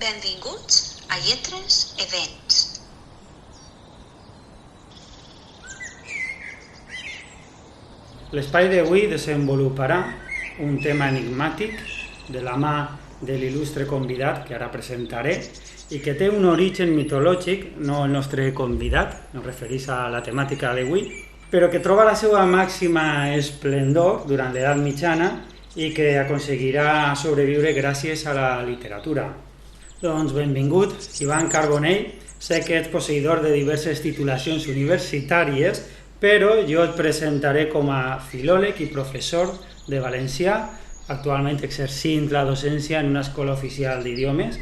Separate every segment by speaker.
Speaker 1: Benvinguts a Lletres i Vents.
Speaker 2: L'espai d'avui desenvoluparà un tema enigmàtic de la mà de l'il·lustre convidat que ara presentaré i que té un origen mitològic, no el nostre convidat, no referís a la temàtica d'avui, però que troba la seva màxima esplendor durant l'edat mitjana i que aconseguirà sobreviure gràcies a la literatura. Doncs benvingut, Ivan Carbonell. Sé que ets posseïdor de diverses titulacions universitàries, però jo et presentaré com a filòleg i professor de valencià, actualment exercint la docència en una escola oficial d'idiomes.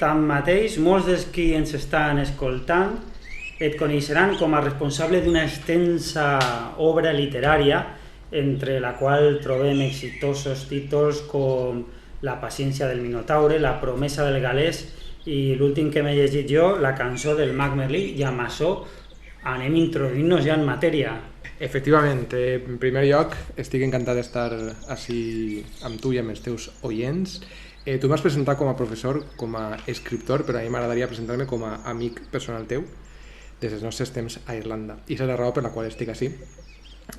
Speaker 2: Tanmateix, molts dels qui ens estan escoltant et coneixeran com a responsable d'una extensa obra literària, entre la qual trobem exitosos títols com La paciència del Minotaure, La promesa del galès i l'últim que m'he llegit jo, La cançó del mag Merlí, i amb això anem introduint-nos ja en matèria.
Speaker 3: Efectivament, en primer lloc estic encantat d'estar així amb tu i amb els teus oients. Tu m'has presentat com a professor, com a escriptor, però a mi m'agradaria presentar-me com a amic personal teu des dels nostres temps a Irlanda. I és la raó per la qual estic així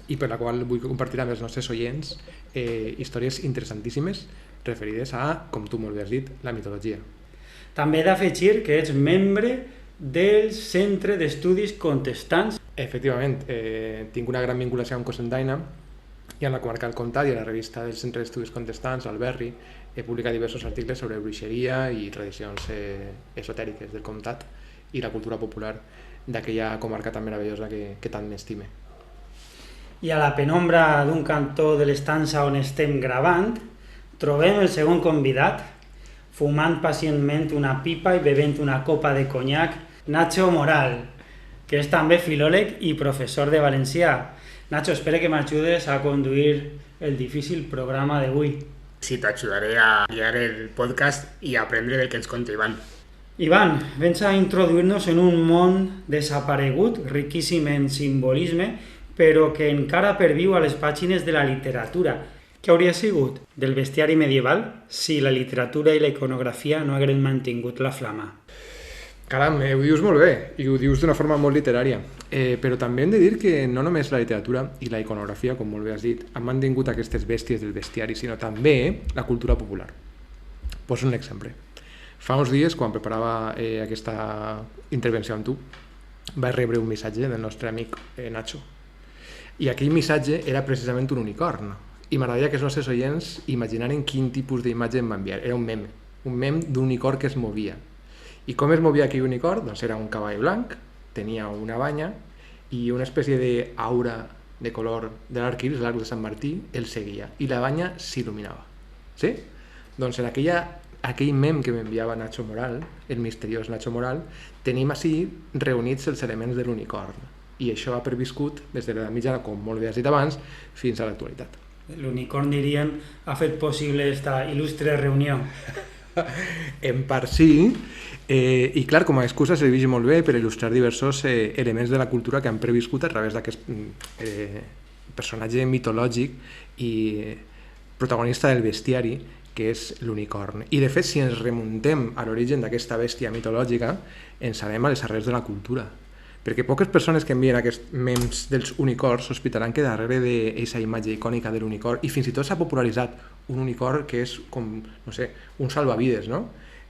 Speaker 3: i per la qual vull compartir amb els nostres oients històries interessantíssimes referides a, com tu molt bé has dit, la mitologia.
Speaker 2: També he d'afegir que ets membre del Centre d'Estudis Contestants.
Speaker 3: Efectivament, tinc una gran vinculació amb Cocentaina i amb la comarca del Comtat i a la revista del Centre d'Estudis Contestants, el Berri, he publicat diversos articles sobre bruixeria i tradicions esotèriques del Comtat i la cultura popular d'aquella comarca tan meravellosa que tant m'estime.
Speaker 2: I a la penombra d'un cantó de l'estança on estem gravant, trobem el segon convidat, fumant pacientment una pipa i bevent una copa de conyac, Nacho Moral, que és també filòleg i professor de valencià. Nacho, espero que m'ajudes a conduir el difícil programa d'avui.
Speaker 4: Sí, t'ajudaré a guiar el podcast i a aprendre del que ens conta Ivan.
Speaker 2: Ivan, vens a introduir-nos en un món desaparegut, riquíssim en simbolisme, però que encara perviu a les pàgines de la literatura. Què hauria sigut del bestiari medieval si la literatura i la iconografia no hagueren mantingut la flama?
Speaker 3: Caram, ho dius molt bé i ho dius d'una forma molt literària, però també hem de dir que no només la literatura i la iconografia, com molt bé has dit, han mantingut aquestes bèsties del bestiari, sinó també la cultura popular. Poso un exemple. Fa uns dies, quan preparava aquesta intervenció amb tu, vaig rebre un missatge del nostre amic Nacho. I aquell missatge era precisament un unicorn. I m'agradaria que els nostres oients imaginaren quin tipus d'imatge em va enviar. Era un mem d'un unicorn que es movia. I com es movia aquell unicorn? Doncs era un cavall blanc, tenia una banya i una espècie d'aura de color de l'arc-iris, l'arc de Sant Martí, el seguia i la banya s'il·luminava. Sí? Doncs en aquell mem que m'enviava Nacho Moral, el misteriós Nacho Moral, tenim així reunits els elements de l'unicorn. I això ha perviscut des de l'edat mitjana, com molt bé has dit abans, fins a l'actualitat.
Speaker 2: L'unicorn, dirien, ha fet possible esta il·lustre reunió.
Speaker 3: En part sí, i clar, com a excusa serveix molt bé per il·lustrar diversos elements de la cultura que han previscut a través d'aquest personatge mitològic i protagonista del bestiari, que és l'unicorn. I de fet, si ens remuntem a l'origen d'aquesta bèstia mitològica, ens anem a les arrels de la cultura. Perquè poques persones que envien aquests memes dels unicorns sospitaran que darrere d'aquesta imatge icònica de l'unicorn, i fins i tot s'ha popularitzat un unicorn que és com, no sé, un salvavides, no?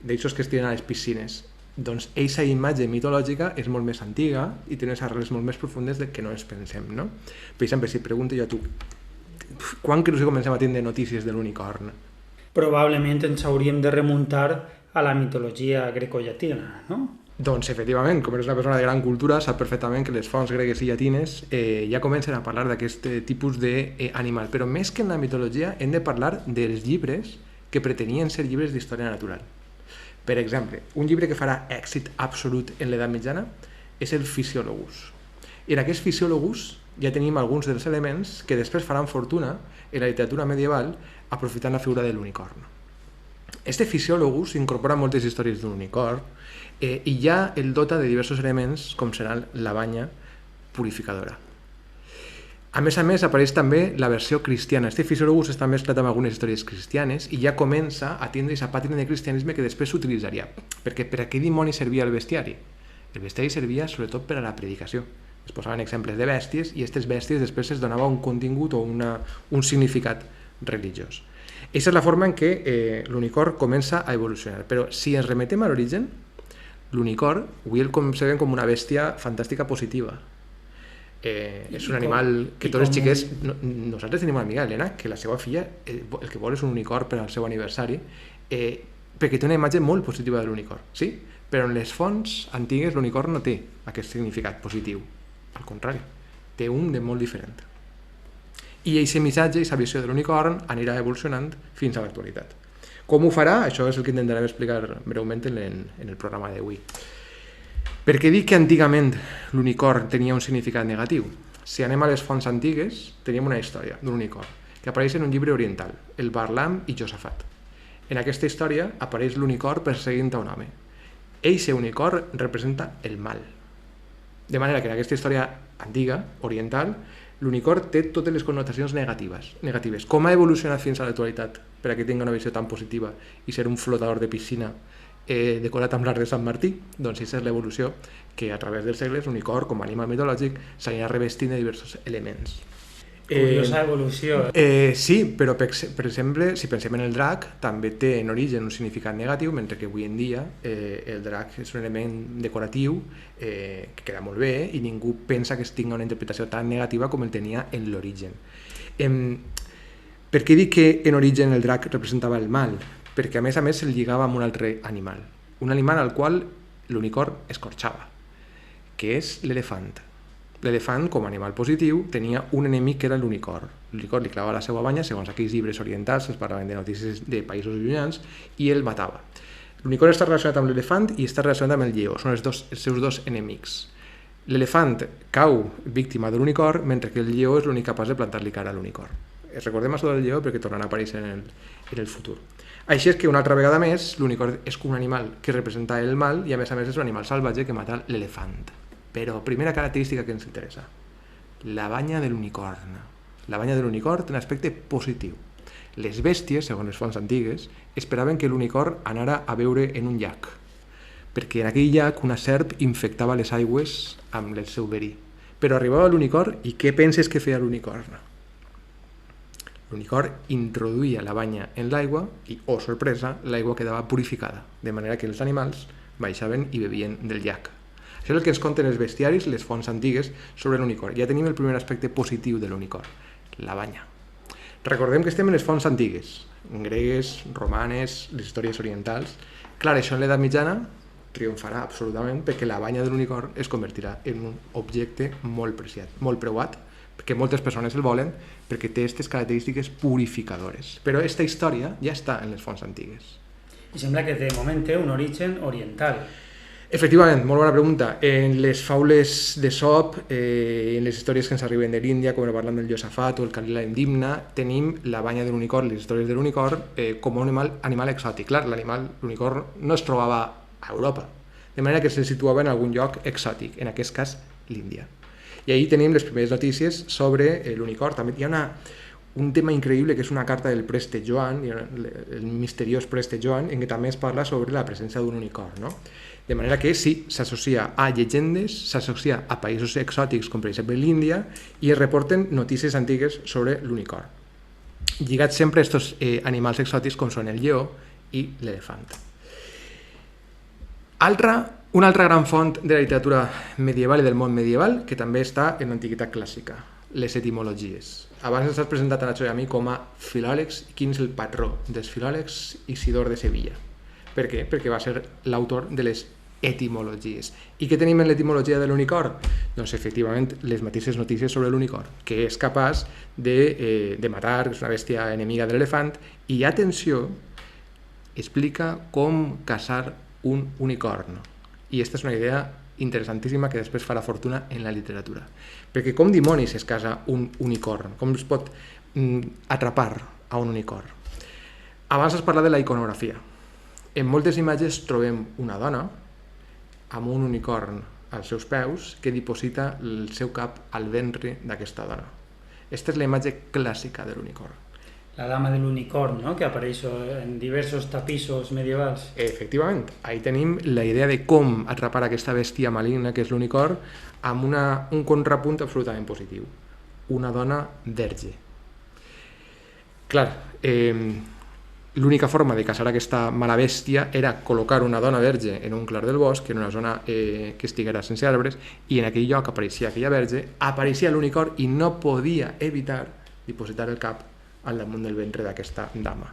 Speaker 3: D'aixòs que es tiren a les piscines. Doncs aquesta imatge mitològica és molt més antiga i té unes arrels molt més profundes del que no ens pensem, no? Per exemple, si et pregunto jo a tu, quan creus que comencem a tindre notícies de l'unicorn?
Speaker 2: Probablement ens hauríem de remuntar a la mitologia grecollatina, no?
Speaker 3: Doncs, efectivament, com eres una persona de gran cultura, sap perfectament que les fonts gregues i llatines ja comencen a parlar d'aquest tipus d'animal. Però més que en la mitologia, hem de parlar dels llibres que pretenien ser llibres d'història natural. Per exemple, un llibre que farà èxit absolut en l'edat mitjana és el Physiologus. I en aquest Physiologus ja tenim alguns dels elements que després faran fortuna en la literatura medieval aprofitant la figura de l'unicorn. Este Physiologus incorpora moltes històries d'un unicorn i ja el dota de diversos elements com serà la banya purificadora. A més, apareix també la versió cristiana. Este Physiologus està mesclat amb algunes històries cristianes i ja comença a tindre aquesta pàtina de cristianisme que després s'utilitzaria. Perquè per a què dimoni servia el bestiari? El bestiari servia sobretot per a la predicació. Es posaven exemples de bèsties i aquestes bèsties després es donava un contingut o un significat religiós. Aquesta és la forma en què l'unicorn comença a evolucionar. Però si ens remetem a l'origen, l'unicorn avui el concebem com una bèstia fantàstica positiva. És un animal que tots els xiquets... Nosaltres tenim una amiga, Helena, que la seva filla el que vol és un unicorn per al seu aniversari perquè té una imatge molt positiva de l'unicorn, sí? Però en les fonts antigues l'unicorn no té aquest significat positiu. Al contrari, té un de molt diferent. I aquest missatge, aquesta visió de l'unicorn anirà evolucionant fins a l'actualitat. Com ho farà? Això és el que intentarem explicar breument en el programa d'avui. Per què dic que antigament l'unicorn tenia un significat negatiu? Si anem a les fonts antigues, tenim una història d'un unicorn que apareix en un llibre oriental, el Barlam i Josafat. En aquesta història apareix l'unicorn perseguint a un home. Eixe unicorn representa el mal. De manera que en aquesta història antiga, oriental, l'unicorn té totes les connotacions negatives. Com ha evolucionat fins a l'actualitat per a que tingui una visió tan positiva i ser un flotador de piscina decorat amb l'art de Sant Martí? Doncs aquesta és l'evolució que a través dels segles l'unicorn com a animal mitològic s'anirà revestint de diversos elements.
Speaker 2: Curiosa evolució.
Speaker 3: Sí, però per exemple, si pensem en el drac, també té en origen un significat negatiu, mentre que avui en dia el drac és un element decoratiu que queda molt bé i ningú pensa que es tingui una interpretació tan negativa com el tenia en l'origen. Per què dic que en origen el drac representava el mal? Perquè a més se'l lligava amb un altre animal, un animal al qual l'unicorn escorxava, que és l'elefant. L'elefant, com a animal positiu, tenia un enemic que era l'unicorn. L'unicorn li clavava la seva banya, segons aquells llibres orientals, es parlaven de notícies de països llunyans, i el matava. L'unicorn està relacionat amb l'elefant i està relacionat amb el lleó, són els seus dos enemics. L'elefant cau víctima de l'unicorn, mentre que el lleó és l'únic capaç de plantar-li cara a l'unicorn. Recordem això del lleó perquè tornarà a aparèixer en el futur. Així és que una altra vegada més l'unicorn és un animal que representa el mal i a més és un animal salvatge que mata l'elefant. Però primera característica que ens interessa, la banya de l'unicorn. La banya de l'unicorn té un aspecte positiu. Les bèsties, segons les fonts antigues, esperaven que l'unicorn anara a beure en un llac, perquè en aquell llac una serp infectava les aigües amb el seu verí. Però arribava l'unicorn i què penses que feia l'unicorn? L'unicorn introduïa la banya en l'aigua i, oh sorpresa, l'aigua quedava purificada, de manera que els animals baixaven i bevien del llac. Això és el que ens conten els bestiaris, les fonts antigues, sobre l'unicorn. Ja tenim el primer aspecte positiu de l'unicorn, la banya. Recordem que estem en les fonts antigues, gregues, romanes, les històries orientals. Clar, això en l'edat mitjana triomfarà absolutament perquè la banya de l'unicorn es convertirà en un objecte molt preciat, molt preuat, perquè moltes persones el volen perquè té aquestes característiques purificadores. Però aquesta història ja està en les fonts antigues.
Speaker 2: I sembla que de moment té un origen oriental.
Speaker 3: Efectivament, molt bona pregunta. En les faules d'Esop, en les històries que ens arriben de l'Índia, com parlant del Josafat o el Kalila Dimna, tenim la banya de l'unicorn, les històries de l'unicorn, com un animal exòtic. Clar, l'unicorn no es trobava a Europa, de manera que se situava en algun lloc exòtic, en aquest cas l'Índia. I ahir tenim les primeres notícies sobre l'unicorn. També hi ha un tema increïble que és una carta del Preste Joan, el misteriós Preste Joan, en què també es parla sobre la presència d'un unicorn, no? De manera que sí, s'associa a llegendes, s'associa a països exòtics com per exemple l'Índia i es reporten notícies antigues sobre l'unicorn. Lligats sempre a aquests animals exòtics com són el lleó i l'elefant. Una altra gran font de la literatura medieval i del món medieval que també està en l'antiguitat clàssica, les etimologies. Abans ens has presentat a Nacho i a mi com a filòlegs. Quin és el patró dels filòlegs? Isidor de Sevilla. Per què? Perquè va ser l'autor de les etimologies. I què tenim en l'etimologia de l'unicorn? Doncs efectivament les mateixes notícies sobre l'unicorn, que és capaç de matar, que és una bèstia enemiga de l'elefant, i atenció, explica com caçar un unicorn. I aquesta és una idea interessantíssima que després farà fortuna en la literatura. Perquè com dimonis es casa un unicorn? Com es pot atrapar a un unicorn? Abans has parlat de la iconografia. En moltes imatges trobem una dona amb un unicorn als seus peus que diposita el seu cap al ventre d'aquesta dona. Esta és la imatge clàssica de l'unicorn.
Speaker 2: La dama de l'unicorn, no?, que apareix en diversos tapissos medievals.
Speaker 3: Efectivament, ahí tenim la idea de com atrapar aquesta bèstia maligna que és l'unicorn amb un contrapunt absolutament positiu. Una dona verge. Clar, l'única forma de caçar aquesta mala bèstia era col·locar una dona verge en un clar del bosc, en una zona que estiguera sense arbres, i en aquell lloc apareixia aquella verge, apareixia l'unicorn i no podia evitar dipositar el cap al damunt del ventre d'aquesta dama.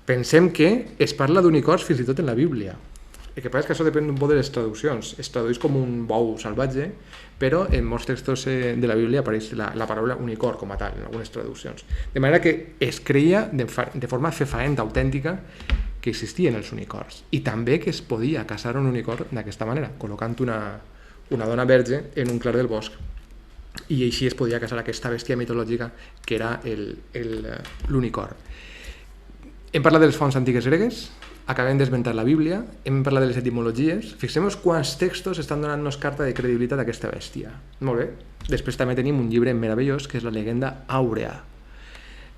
Speaker 3: Pensem que es parla d'unicorns fins i tot en la Bíblia. El que passa és que això depèn un poc de les traduccions. Es tradueix com un bou salvatge, però en molts textos de la Bíblia apareix la paraula unicorn com a tal, en algunes traduccions. De manera que es creia de forma fefaent, autèntica, que existien els unicorns. I també que es podia caçar un unicorn d'aquesta manera, col·locant una dona verge en un clar del bosc. I així es podia caçar aquesta bèstia mitològica que era l'unicorn. Hem parlat de les fonts antigues gregues, acabem d'esmentar la Bíblia, hem parlat de les etimologies. Fixem-nos quants textos estan donant-nos carta de credibilitat a aquesta bèstia. Molt bé. Després també tenim un llibre meravellós que és la Legenda Áurea,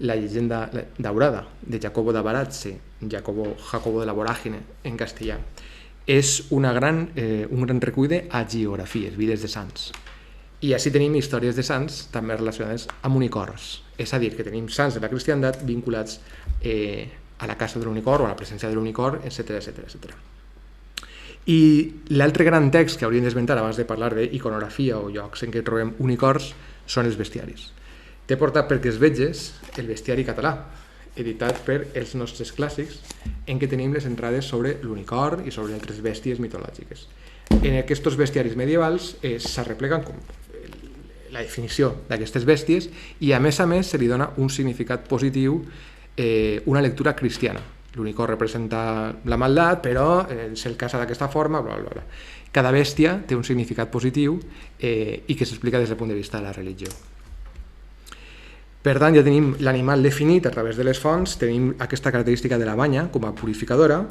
Speaker 3: la llegenda daurada de Jacobo da Barazze, Jacobo de la Vorágine en castellà. És un gran recull d'hagiografies, vides de sants. I així tenim històries de sants també relacionades amb unicorns. És a dir, que tenim sants de la cristiandat vinculats a la caça de l'unicorn o a la presència de l'unicorn, etc. I l'altre gran text que hauríem d'esmentar abans de parlar d'iconografia o llocs en què trobem unicorns són els bestiaris. T'he portat perquè es veges el bestiari català, editat per els nostres clàssics, en què tenim les entrades sobre l'unicorn i sobre altres bèsties mitològiques. En aquests bestiaris medievals s'arrepleguen la definició d'aquestes bèsties i a més se li dona un significat positiu, una lectura cristiana. L'unicorn representa la maldat, però se'l caça d'aquesta forma, bla, bla, bla. Cada bèstia té un significat positiu i que s'explica des del punt de vista de la religió. Per tant, ja tenim l'animal definit a través de les fonts, tenim aquesta característica de la banya com a purificadora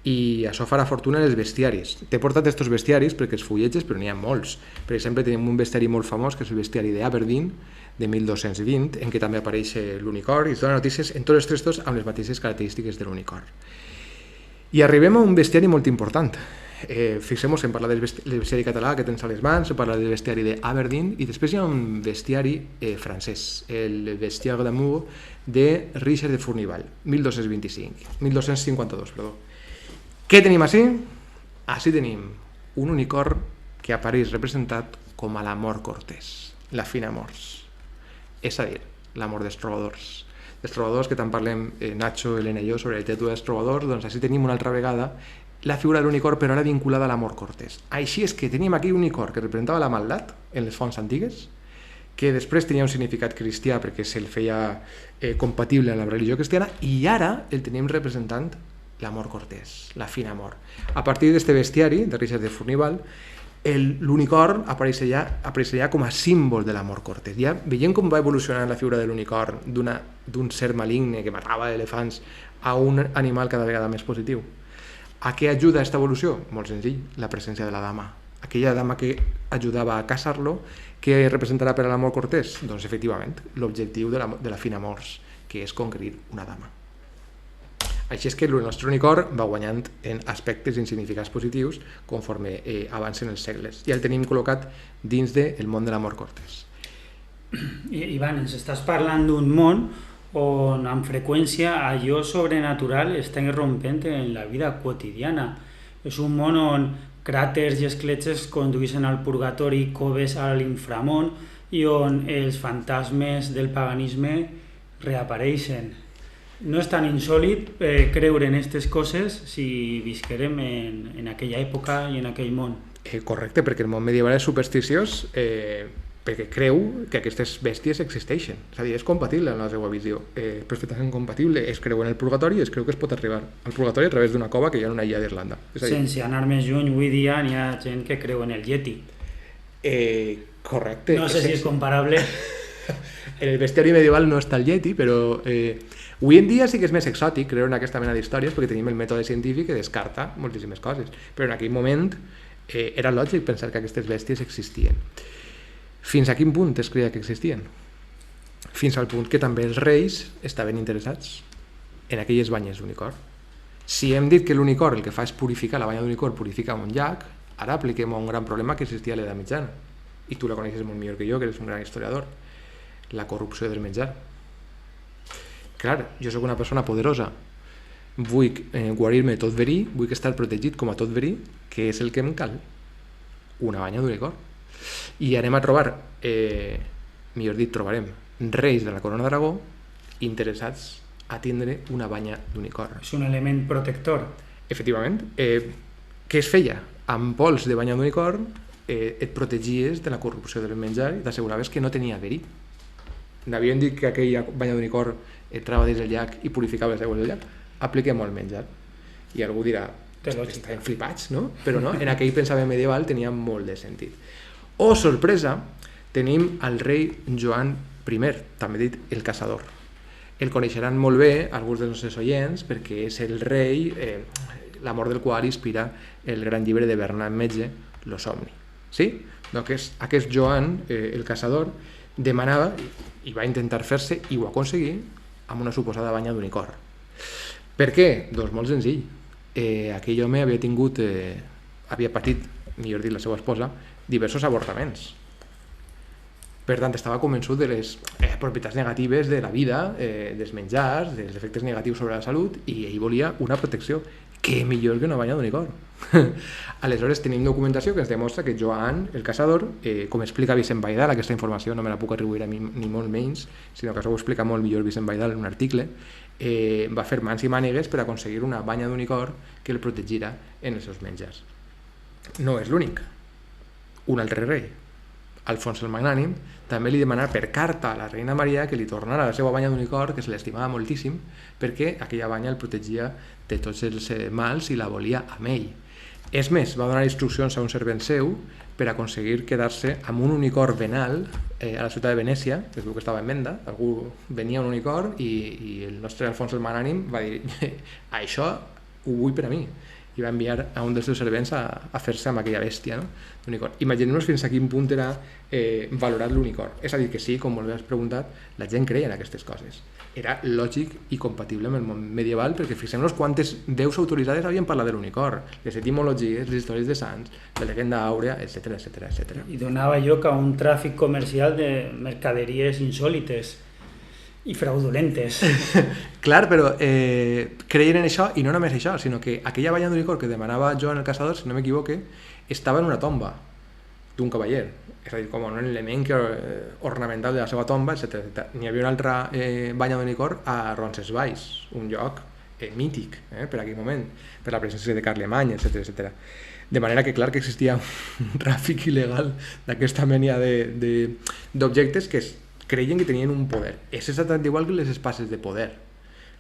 Speaker 3: i això farà fortuna en els bestiaris. T'he portat aquests bestiaris perquè els fulletges, però n'hi ha molts. Per exemple, tenim un bestiari molt famós que és el bestiari d'Aberdeen, de 1220, en què també apareix l'unicorn i es donen notícies en tots els textos amb les mateixes característiques de l'unicorn. I arribem a un bestiari molt important. Fixem-nos en parlar del bestiari català que tens a les mans, en parlar del bestiari d'Aberdeen i després hi ha un bestiari francès, el Bestiaire d'amour de Richard de Fournival, 1252. Què tenim així? Així tenim un unicorn que apareix representat com a l'amor cortès, la fina amors, és a dir, l'amor dels trobadors. Dels trobadors que tant parlem Nacho, Elena i jo sobre el teatre dels trobadors, doncs així tenim una altra vegada la figura de l'unicorn, però ara vinculada a l'amor cortès. Així és que teníem aquí un unicorn que representava la maldat en les fonts antigues, que després tenia un significat cristià perquè se'l feia compatible amb la religió cristiana, i ara el tenim representant l'amor cortès, la fina amor. A partir d'aquest bestiari de Richard de Fournival, l'unicorn apareixerà com a símbol de l'amor cortès. Ja veiem com va evolucionar la figura de l'unicorn d'un ser maligne que matava elefants a un animal cada vegada més positiu. A què ajuda aquesta evolució? Molt senzill, la presència de la dama. Aquella dama que ajudava a caçar-lo, què representarà per a l'amor cortès? Doncs efectivament, l'objectiu de la fina amors, que és conquerir una dama. Així és que el nostre unicorn va guanyant en aspectes i en significats positius conforme avancen els segles. I el tenim col·locat dins del món de l'amor cortès.
Speaker 2: Ivan, ens estàs parlant d'un món on amb freqüència allò sobrenatural està irrompent en la vida quotidiana. És un món on cràters i escletxes condueixen al purgatori, coves a l'inframón i on els fantasmes del paganisme reapareixen. No és tan insòlit creure en aquestes coses si visquerem en aquella època i en aquell món.
Speaker 3: Correcte, perquè el món medieval és supersticiós perquè creu que aquestes bèsties existeixen. És a dir, és compatible amb la seva visió. Perfectament compatible. Es creu en el purgatori i es creu que es pot arribar al purgatori a través d'una cova que hi ha en una illa d'Irlanda.
Speaker 2: Sense anar més lluny, avui dia n'hi ha gent que creu en el Yeti.
Speaker 3: Correcte.
Speaker 2: No sé si és comparable.
Speaker 3: En el bestiari medieval no està el Yeti, però avui en dia sí que és més exòtic creure en aquesta mena d'històries perquè tenim el mètode científic que descarta moltíssimes coses. Però en aquell moment era lògic pensar que aquestes bèsties existien. Fins a quin punt es creia que existien? fins al punt que també els reis estaven interessats en aquelles banyes d'unicorn. Si hem dit que l'unicorn el que fa és purificar, la banya d'unicorn purifica un llac, ara apliquem a un gran problema que existia a l'edat mitjana, i tu la coneixes molt millor que jo, que eres un gran historiador, la corrupció del menjar. Clar, jo sóc una persona poderosa, vull guarir-me tot verí, vull estar protegit com a tot verí, que és el que em cal, una banya d'unicorn. I anem a trobar, millor dit, trobarem reis de la corona d'Aragó interessats a tindre una banya d'unicorn.
Speaker 2: És un element protector.
Speaker 3: Efectivament. Què es feia? Amb pols de banya d'unicorn et protegies de la corrupció del menjar i t'asseguraves que no tenia verí. N'havien dit que aquella banya d'unicorn entrava dins el llac i purificava les aigües del llac. Apliquem-ho al menjar. I algú dirà, estan flipats, no? Però no, en aquell pensament medieval tenia molt de sentit. Oh, sorpresa, tenim el rei Joan I, també dit el Caçador. El coneixeran molt bé alguns dels nostres oients perquè és el rei, l'amor del qual inspira el gran llibre de Bernat Metge, Lo Somni. Sí? Doncs aquest Joan, el Caçador, demanava i va intentar fer-se, i ho aconseguí, amb una suposada banya d'unicorn. Per què? Doncs molt senzill. Aquell home havia patit, millor dit la seva esposa, diversos avortaments. Per tant, estava convençut de les propietats negatives de la vida, dels menjars, dels efectes negatius sobre la salut, i ell volia una protecció. Què millor que una banya d'unicorn? Aleshores tenim documentació que ens demostra que Joan, el Caçador, com explica Vicent Baidal, aquesta informació no me la puc atribuir a mi ni molt menys, sinó que això ho explica molt millor Vicent Baidal en un article, va fer mans i mànegues per aconseguir una banya d'unicorn que el protegira en els seus menjars. No és l'únic. Un altre rei, Alfons el Magnànim, també li demanà per carta a la reina Maria que li tornara la seva banya d'unicorn, que se l'estimava moltíssim, perquè aquella banya el protegia de tots els mals i la volia amb ell. És més, va donar instruccions a un servent seu per aconseguir quedar-se amb un unicorn venal a la ciutat de Venècia, que es veu que estava en venda, algú venia un unicorn i el nostre Alfons el Magnànim va dir això ho vull per a mi, i va enviar a un dels seus servents a fer-se amb aquella bèstia, no? d'unicorn. Imaginem-nos fins a quin punt era valorat l'unicorn. És a dir, que sí, com molt bé has preguntat, la gent creia en aquestes coses. Era lògic i compatible amb el món medieval, perquè fixem-nos quantes veus autoritzades havien parlat de l'unicorn, les etimologies, les històries de sants, la legenda àurea, etc etc.
Speaker 2: I donava lloc a un tràfic comercial de mercaderies insòlites i fraudulentes.
Speaker 3: Clar, però creien en això, i no només això, sinó que aquella banya d'unicorn que demanava Joan el Caçador, si no m'equivoque, estava en una tomba d'un cavaller, és a dir, com un element ornamental de la seva tomba, etc. N'hi havia una altra banya d'unicorn a Roncesvalls, un lloc mític per aquell moment, per la presència de Carlemany, etc. De manera que, clar, que existia un tràfic il·legal d'aquesta mena d'objectes que creien que tenien un poder. És exactament igual que les espases de poder,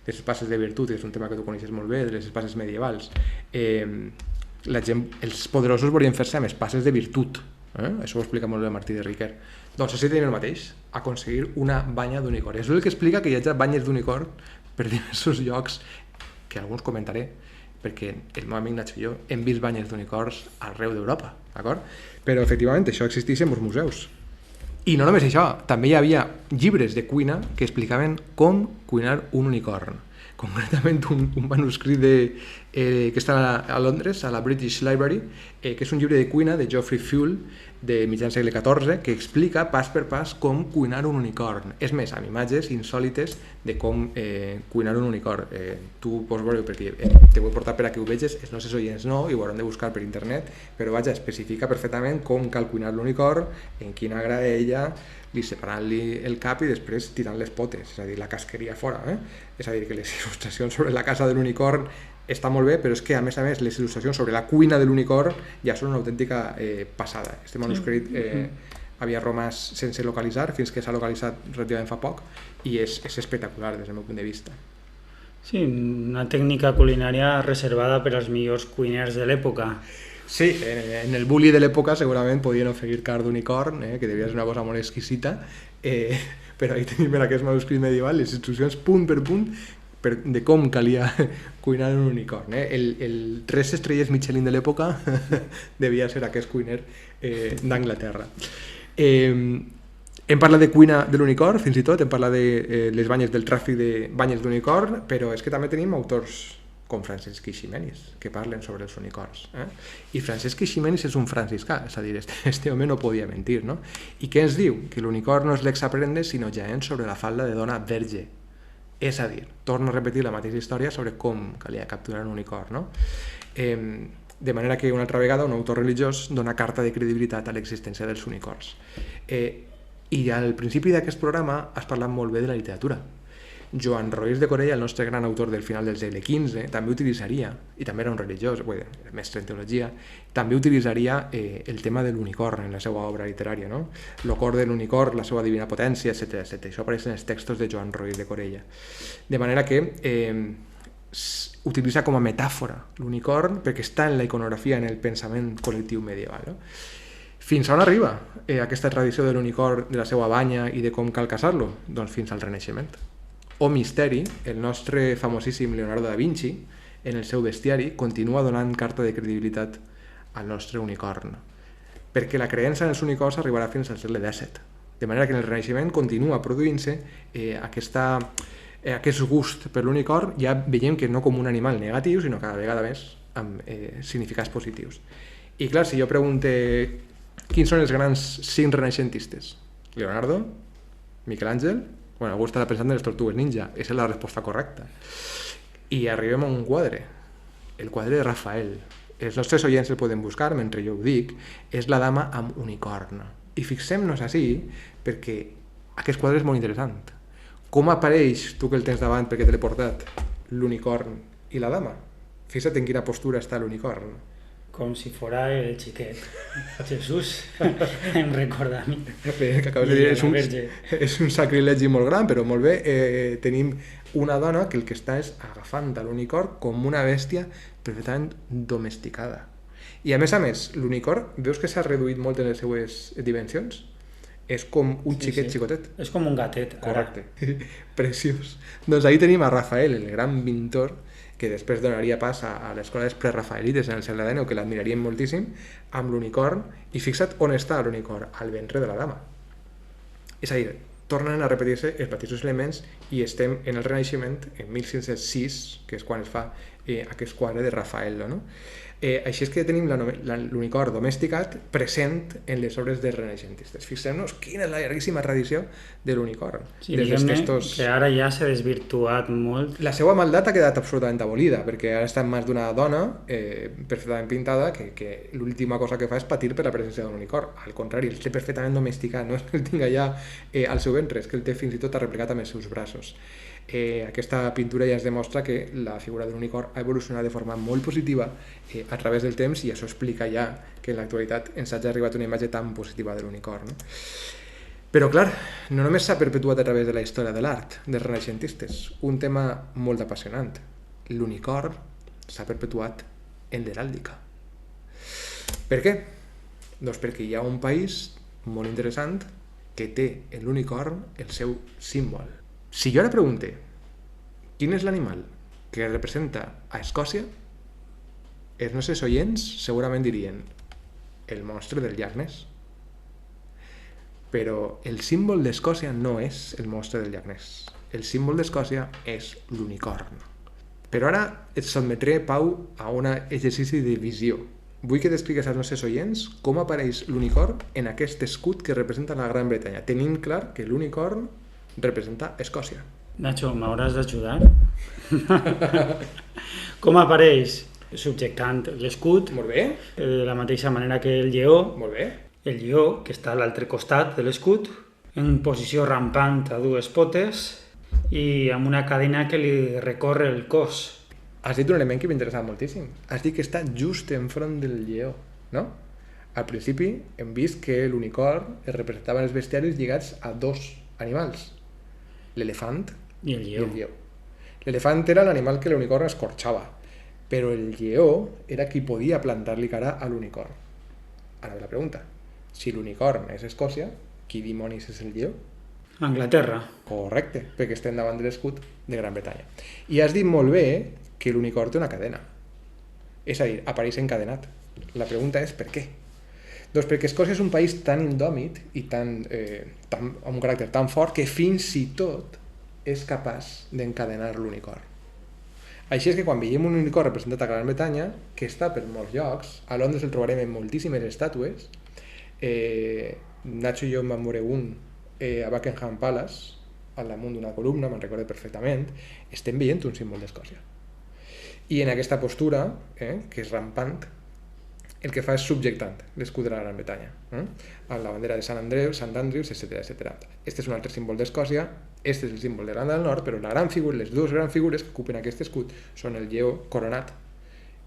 Speaker 3: les espases de virtut, que és un tema que tu coneixes molt bé, de les espases medievals. La gent, els poderosos volien fer-se amb espases de virtut. Això ho explica molt bé Martí de Riquer. Doncs així tenim el mateix, aconseguir una banya d'unicorn. És el que explica que hi ha banyes d'unicorn per diversos llocs, que alguns comentaré, perquè el meu amic Nacho i jo hem vist banyes d'unicorns arreu d'Europa, d'acord? Però efectivament això existeix en els museus. I no només això, també hi havia llibres de cuina que explicaven com cuinar un unicorn. Concretament un manuscrit que està a Londres, a la British Library, que és un llibre de cuina de Geoffrey Fuel, de mitjan segle XIV, que explica pas per pas com cuinar un unicorn. És més, amb imatges insòlites de com cuinar un unicorn. Tu pots veure, perquè te vull portar per a que ho veges, els nostres oients no, i ho hauran de buscar per internet, però vaja, especifica perfectament com cal cuinar l'unicorn, en quina graella, separant-li el cap i després tirant les potes, és a dir, la casqueria fora. És a dir, que les il·lustracions sobre la casa de l'unicorn està molt bé, però és que a més les il·lustracions sobre la cuina de l'unicorn ja són una autèntica passada. Este manuscrit havia romàs sense localitzar fins que s'ha localitzat relativament fa poc i és espectacular des del meu punt de vista.
Speaker 2: Sí, una tècnica culinària reservada per als millors cuiners de l'època.
Speaker 3: Sí, en el bulli de l'època segurament podien oferir carn d'unicorn, que devia ser una cosa molt exquisita, però ahí tenim en aquest manuscrit medieval les instruccions punt per punt de com calia cuinar un unicorn. El 3 estrelles Michelin de l'època devia ser aquest cuiner d'Anglaterra. Hem parlat de cuina de l'unicorn, fins i tot, hem parlat de les banyes del tràfic de banyes d'unicorn, però és que també tenim autors com Francesc Eiximenis, que parlen sobre els unicorns. I Francesc Eiximenis és un franciscà, és a dir, este home no podia mentir, no? I què ens diu? Que l'unicorn no és l'ex aprende, sinó jaent sobre la falda de dona verge. És a dir, torno a repetir la mateixa història sobre com calia capturar un unicorn, no? De manera que una altra vegada un autor religiós dona carta de credibilitat a l'existència dels unicorns. I al principi d'aquest programa has parlat molt bé de la literatura. Joan Roís de Corella, el nostre gran autor del final del segle XV, també utilitzaria, i també era un religiós, era mestre en teologia, també utilitzaria el tema de l'unicorn en la seva obra literària, no? Lo cor de l'unicorn, la seva divina potència, etc. Això apareix en els textos de Joan Roís de Corella. De manera que utilitza com a metàfora l'unicorn perquè està en la iconografia, en el pensament col·lectiu medieval, no? Fins on arriba aquesta tradició de l'unicorn, de la seva banya i de com cal caçar-lo? Doncs fins al Renaixement. O misteri, el nostre famosíssim Leonardo da Vinci, en el seu bestiari, continua donant carta de credibilitat al nostre unicorn, perquè la creença en els unicorns arribarà fins al segle XVII. De manera que en el Renaixement continua produint-se aquest gust per l'unicorn, ja veiem que no com un animal negatiu, sinó cada vegada més amb significats positius. I clar, si jo pregunte quins són els grans 5 renaixentistes? Leonardo? Miquelàngel? Bueno, algú estarà pensant en les tortugues ninja, és la resposta correcta. I arribem a un quadre, el quadre de Rafael. Els nostres oients el poden buscar mentre jo ho dic, és la dama amb unicorn. I fixem-nos així perquè aquest quadre és molt interessant. Com apareix, tu que el tens davant perquè te l'he portat, l'unicorn i la dama? Fixa't en quina postura està l'unicorn.
Speaker 2: Com si fora el xiquet. Jesús, em recorda a mi.
Speaker 3: Bé, que acabes de dir, és un sacrilegi molt gran, però molt bé. Tenim una dona que el que està és agafant l'unicorn com una bèstia perfectament domesticada. I a més, l'unicorn, veus que s'ha reduït molt en les seues dimensions? És com un xiquet xicotet.
Speaker 2: És com un gatet.
Speaker 3: Correcte. Preciós. Doncs ahí tenim a Rafael, el gran pintor, que després donaria pas a les escoles prerafaelites en el segle XIX, que l'admirarien moltíssim, amb l'unicorn, i fixa't on està l'unicorn, al ventre de la dama. És a dir, tornen a repetir-se els mateixos elements i estem en el Renaixement, en 1506, que és quan es fa aquest quadre de Rafael, no? Així és que tenim l'unicorn domesticat present en les obres dels renaixentistes. Fixem-nos quina és la llarguíssima tradició de l'unicorn.
Speaker 2: Sí, diguem-ne que ara ja s'ha desvirtuat molt.
Speaker 3: La seva maldat ha quedat absolutament abolida, perquè ara està en mans d'una dona perfectament pintada que l'última cosa que fa és patir per la presència d'un unicorn. Al contrari, el té perfectament domesticat, no és que el tinga ja al seu ventre, és que el té fins i tot arreplicat amb els seus braços. Aquesta pintura ja es demostra que la figura de l'unicorn ha evolucionat de forma molt positiva a través del temps, i això explica ja que en l'actualitat ens hagi arribat una imatge tan positiva de l'unicorn, no? Però clar, no només s'ha perpetuat a través de la història de l'art dels renaixentistes, un tema molt apassionant. L'unicorn s'ha perpetuat en l'heràldica. Per què? Doncs perquè hi ha un país molt interessant que té en l'unicorn el seu símbol. Si jo ara pregunte quin és l'animal que representa a Escòcia, els nostres oients segurament dirien el monstre del llac Ness. Però el símbol d'Escòcia no és el monstre del llac Ness. El símbol d'Escòcia és l'unicorn. Però ara et sotmetré, Pau, a un exercici de visió. Vull que t'expliques als nostres oients com apareix l'unicorn en aquest escut que representa la Gran Bretanya, tenint clar que l'unicorn representa Escòcia.
Speaker 2: Nacho, m'hauràs d'ajudar? Com apareix? Subjectant l'escut.
Speaker 3: Molt bé.
Speaker 2: De la mateixa manera que el lleó.
Speaker 3: Molt bé.
Speaker 2: El lleó, que està a l'altre costat de l'escut, en posició rampant a dues potes i amb una cadena que li recorre el cos.
Speaker 3: Has dit un element que m'interessa moltíssim. Has dit que està just enfront del lleó, no? Al principi hem vist que l'unicorn es representava en els bestiaris lligats a 2 animals, l'elefant
Speaker 2: i el lleó.
Speaker 3: L'elefant era l'animal que l'unicorn escorxava, però el lleó era qui podia plantar-li cara a l'unicorn. Ara ve la pregunta, si l'unicorn és Escòcia, qui dimonis és el lleó?
Speaker 2: Anglaterra.
Speaker 3: Correcte, perquè estem davant de l'escut de Gran Bretanya. I has dit molt bé que l'unicorn té una cadena, és a dir, apareix encadenat. La pregunta és per què? Doncs perquè Escòcia és un país tan indòmit i amb un caràcter tan fort que fins i tot és capaç d'encadenar l'unicorn. Així és que quan veiem un unicorn representat a Gran Bretanya, que està per molts llocs, a Londres el trobarem en moltíssimes estàtues, Nacho i jo en vam veure un a Buckingham Palace, al damunt d'una columna, me'n recordo perfectament, estem veient un símbol d'Escòcia. I en aquesta postura, que és rampant, el que fa és subjectant l'escut de la Gran Bretanya, a la bandera de Sant Andrews, etc. Este és un altre símbol d'Escòcia, este és el símbol de l'Irlanda del Nord, però les dues grans figures que ocupen aquest escut són el lleó coronat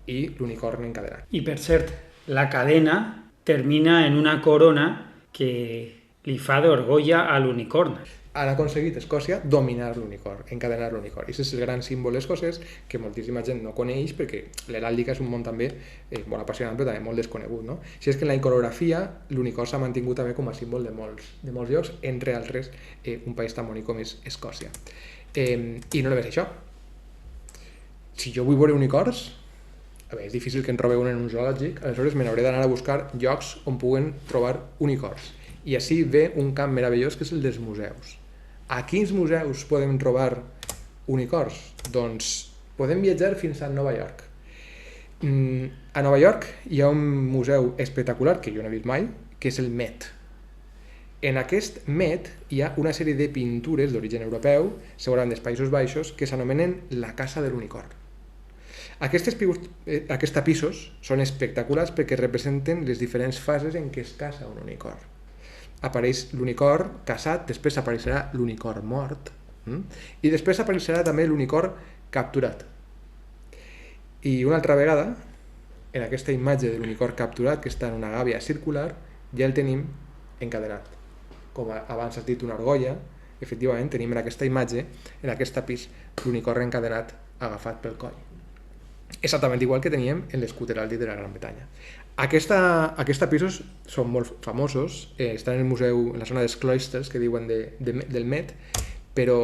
Speaker 3: i l'unicorn encadenat.
Speaker 2: I per cert, la cadena termina en una corona que li fa d'orgolla a l'unicorn.
Speaker 3: Han aconseguit Escòcia dominar l'unicorn, encadenar l'unicorn. I aquest és el gran símbol escocès que moltíssima gent no coneix perquè l'heràldica és un món també molt apassionant però també molt desconegut. No? Si és que en la iconografia l'unicorn s'ha mantingut també com a símbol de molts llocs, entre altres un país tan bonic com és Escòcia. I no només això. Si jo vull veure unicorns, és difícil que en trobeu un en un zoològic, aleshores me n'hauré d'anar a buscar llocs on puguen trobar unicorns. I així ve un camp meravellós que és el dels museus. A quins museus podem trobar unicorns? Doncs podem viatjar fins a Nova York. A Nova York hi ha un museu espectacular, que jo no he vist mai, que és el Met. En aquest Met hi ha una sèrie de pintures d'origen europeu, segurament dels Països Baixos, que s'anomenen la Casa de l'Unicorn. Aquests tapissos són espectaculars perquè representen les diferents fases en què es caça un unicorn. Apareix l'unicorn casat, després apareixerà l'unicorn mort i després apareixerà també l'unicorn capturat. I una altra vegada, en aquesta imatge de l'unicorn capturat que està en una gàbia circular, ja el tenim encadenat. Com abans has dit una argolla, efectivament tenim en aquesta imatge, en aquest tapís, l'unicorn encadenat agafat pel coll. Exactament igual que teníem en l'escut heràldic de la Gran Bretanya. Aquests tapissos són molt famosos, estan en el museu, en la zona dels cloisters, que diuen del Met, però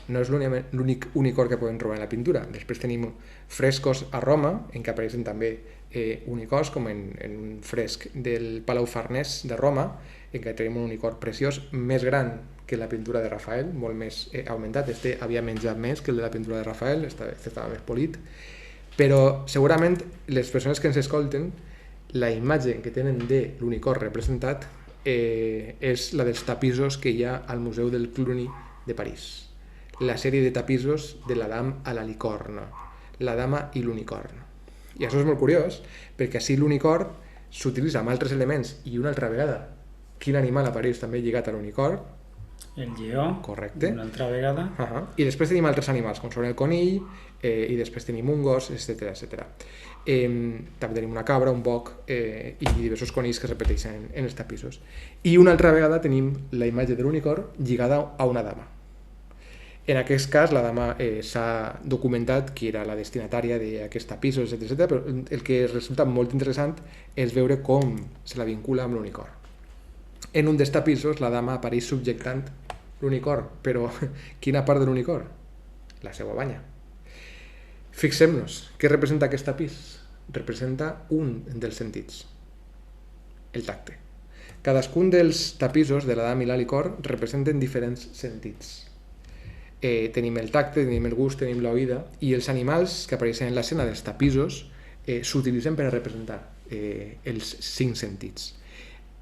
Speaker 3: no és l'únic unicorn que podem trobar en la pintura. Després tenim frescos a Roma, en què apareixen també unicorns, com en un fresc del Palau Farnès de Roma, en què tenim un unicorn preciós, més gran que la pintura de Rafael, molt més augmentat. Este havia menjat més que el de la pintura de Rafael, estava més polit. Però segurament les persones que ens escolten, la imatge que tenen de l'unicorn representat és la dels tapissos que hi ha al Museu del Cluny de París. La sèrie de tapissos de la dama a la licorna, la dama i l'unicorn. I això és molt curiós, perquè així l'unicorn s'utilitza amb altres elements i una altra vegada quin animal apareix també lligat a l'unicorn?
Speaker 2: El lleó,
Speaker 3: correcte.
Speaker 2: Una altra vegada.
Speaker 3: I després tenim altres animals, com són el conill, i després tenim un gos, etc. També tenim una cabra, un boc i diversos conills que es repeteixen en els tapissos. I una altra vegada tenim la imatge de l'unicorn lligada a una dama. En aquest cas, la dama s'ha documentat qui era la destinatària d'aquests tapissos, etc. Però el que resulta molt interessant és veure com se la vincula amb l'unicorn. En un dels tapissos, la dama apareix subjectant l'unicorn, però quina part de l'unicorn? La seva banya. Fixem-nos, què representa aquest tapís? Representa un dels sentits, el tacte. Cadascun dels tapissos de la dama i l'unicorn representen diferents sentits. Tenim el tacte, tenim el gust, tenim l'oïda, i els animals que apareixen en l'escena dels tapissos s'utilitzen per a representar els 5 sentits.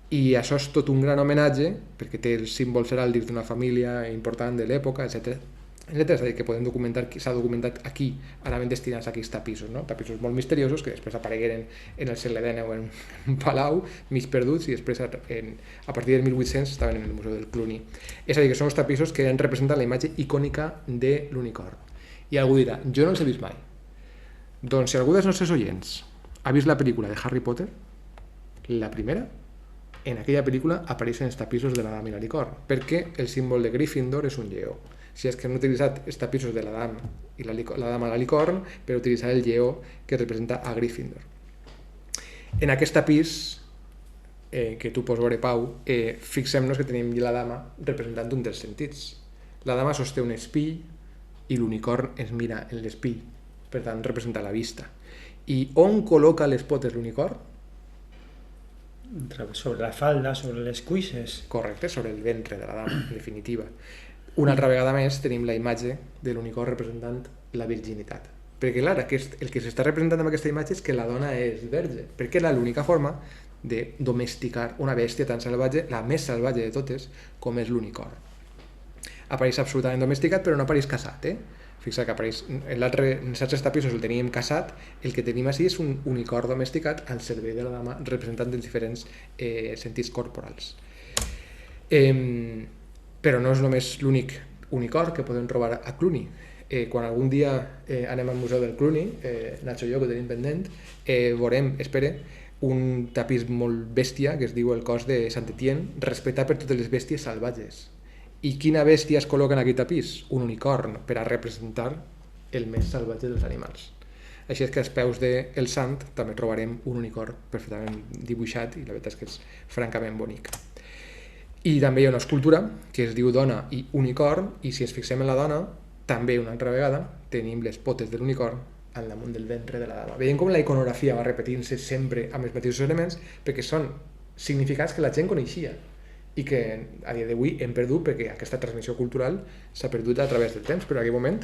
Speaker 3: I això és tot un gran homenatge, perquè té els símbols heràldics d'una família important de l'època, etc. És a dir, que podem documentar, s'ha documentat aquí, anaven destinats a aquests tapissos, no? Tapissos molt misteriosos que després aparegueren en el segle XIX o en un palau, mig perduts, i després a partir del 1800 estaven en el Museu del Cluny. És a dir, que són els tapissos que han representat la imatge icònica de l'unicorn. I algú dirà, jo no els he vist mai. Doncs si algú dels nostres oients ha vist la pel·lícula de Harry Potter, la primera, en aquella pel·lícula apareixen els tapissos de la dama i l'unicorn, perquè el símbol de Gryffindor és un lleó. Si és que han utilitzat els tapissos de la dama i la dama a l'unicorn per utilitzar el lleó que representa a Gryffindor. En aquest tapís que tu pots veure, Pau, fixem-nos que tenim la dama representant un dels sentits. La dama sosté un espill i l'unicorn es mira en l'espill, per tant representa la vista. I on col·loca les potes l'unicorn?
Speaker 2: Sobre la falda, sobre les cuixes.
Speaker 3: Correcte, sobre el ventre de la dama, en definitiva. Una altra vegada més tenim la imatge de l'unicorn representant la virginitat. Perquè, clar, el que s'està representant amb aquesta imatge és que la dona és verge, perquè era l'única forma de domesticar una bèstia tan salvatge, la més salvatge de totes, com és l'unicorn. Apareix absolutament domesticat, però no apareix casat, Fixa que apareix, en certs tapissos el teníem casat, el que tenim així és un unicorn domesticat al servei de la dama, representant els diferents sentits corporals. Però no és només l'únic unicorn que podem trobar a Cluny. Quan algun dia anem al Museu del Cluny, Nacho i jo, que ho tenim pendent, veurem, un tapís molt bèstia que es diu el cos de Saint-Étienne, respectat per totes les bèsties salvatges. I quina bèstia es col·loca en aquest tapís? Un unicorn, per a representar el més salvatge dels animals. Així és que als peus del sant també trobarem un unicorn perfectament dibuixat i la veritat és que és francament bonic. I també hi ha una escultura que es diu Dona i Unicorn, i si ens fixem en la dona, també una altra vegada tenim les potes de l'unicorn al damunt del ventre de la dama. Veiem com la iconografia va repetint-se sempre amb els mateixos elements perquè són significats que la gent coneixia i que a dia d'avui hem perdut perquè aquesta transmissió cultural s'ha perdut a través del temps, però en aquell moment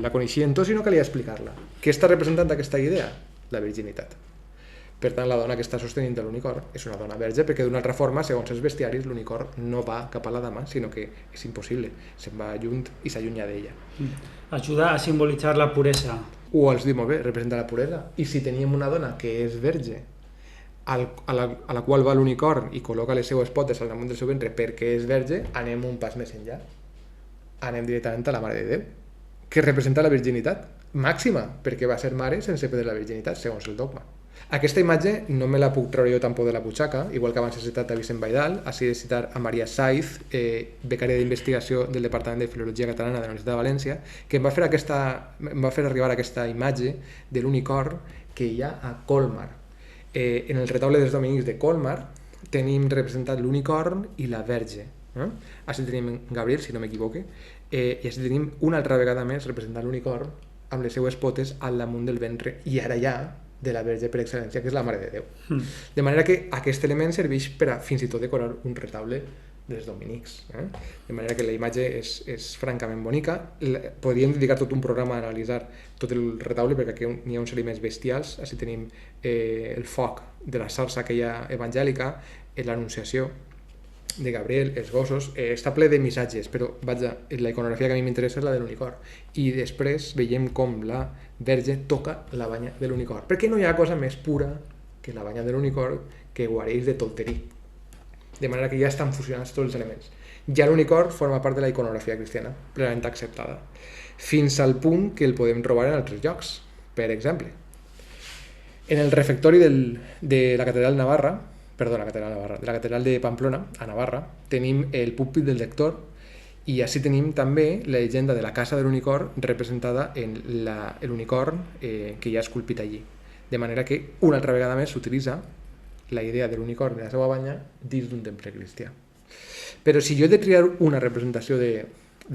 Speaker 3: la coneixien tots i no calia explicar-la. Què està representant aquesta idea? La virginitat. Per tant, la dona que està sostenint l'unicorn és una dona verge, perquè d'una altra forma, segons els bestiaris, l'unicorn no va cap a la dama, sinó que és impossible, se'n va lluny i s'allunya d'ella.
Speaker 2: Ajuda a simbolitzar la puresa.
Speaker 3: O els diu molt bé, representa la puresa. I si teníem una dona que és verge, a la qual va l'unicorn i col·loca les seues potes al damunt del seu ventre perquè és verge, anem un pas més enllà. Anem directament a la Mare de Déu, que representa la virginitat màxima, perquè va ser mare sense perdre la virginitat, segons el dogma. Aquesta imatge no me la puc treure jo tampoc de la butxaca, igual que abans he citat a Vicent Baidal, així de citar a Maria Saiz, becària d'investigació del Departament de Filologia Catalana de la Universitat de València, que em va fer arribar aquesta imatge de l'unicorn que hi ha a Colmar. En el retaule dels dominics de Colmar tenim representat l'unicorn i la verge. Així tenim Gabriel, si no m'equivoque, i així tenim una altra vegada més representant l'unicorn amb les seues potes al damunt del ventre i ara ja de la verge per excel·lència, que és la Mare de Déu. De manera que aquest element serveix per a fins i tot decorar un retaule dels dominics. De manera que la imatge és francament bonica. Podríem dedicar tot un programa a analitzar tot el retaule, perquè aquí hi ha uns elements bestials. Així tenim el foc de la salsa aquella evangèlica, l'Anunciació de Gabriel, els gossos. Està ple de missatges, però vaja, la iconografia que a mi m'interessa és la de l'unicorn. I després veiem com la verge toca la banya de l'unicorn, perquè no hi ha cosa més pura que la banya de l'unicorn que guareix de tolterí. De manera que ja estan fusionats tots els elements. Ja l'unicorn forma part de la iconografia cristiana, plenament acceptada, fins al punt que el podem trobar en altres llocs. Per exemple, en el refectori de la catedral de la catedral de Pamplona, a Navarra, tenim el púlpit del lector i així tenim també la llegenda de la casa de l'unicorn representada en l'unicorn que hi ha esculpit allí. De manera que una altra vegada més s'utilitza la idea de l'unicorn i la seva banya dins d'un temple cristià. Però si jo he de triar una representació de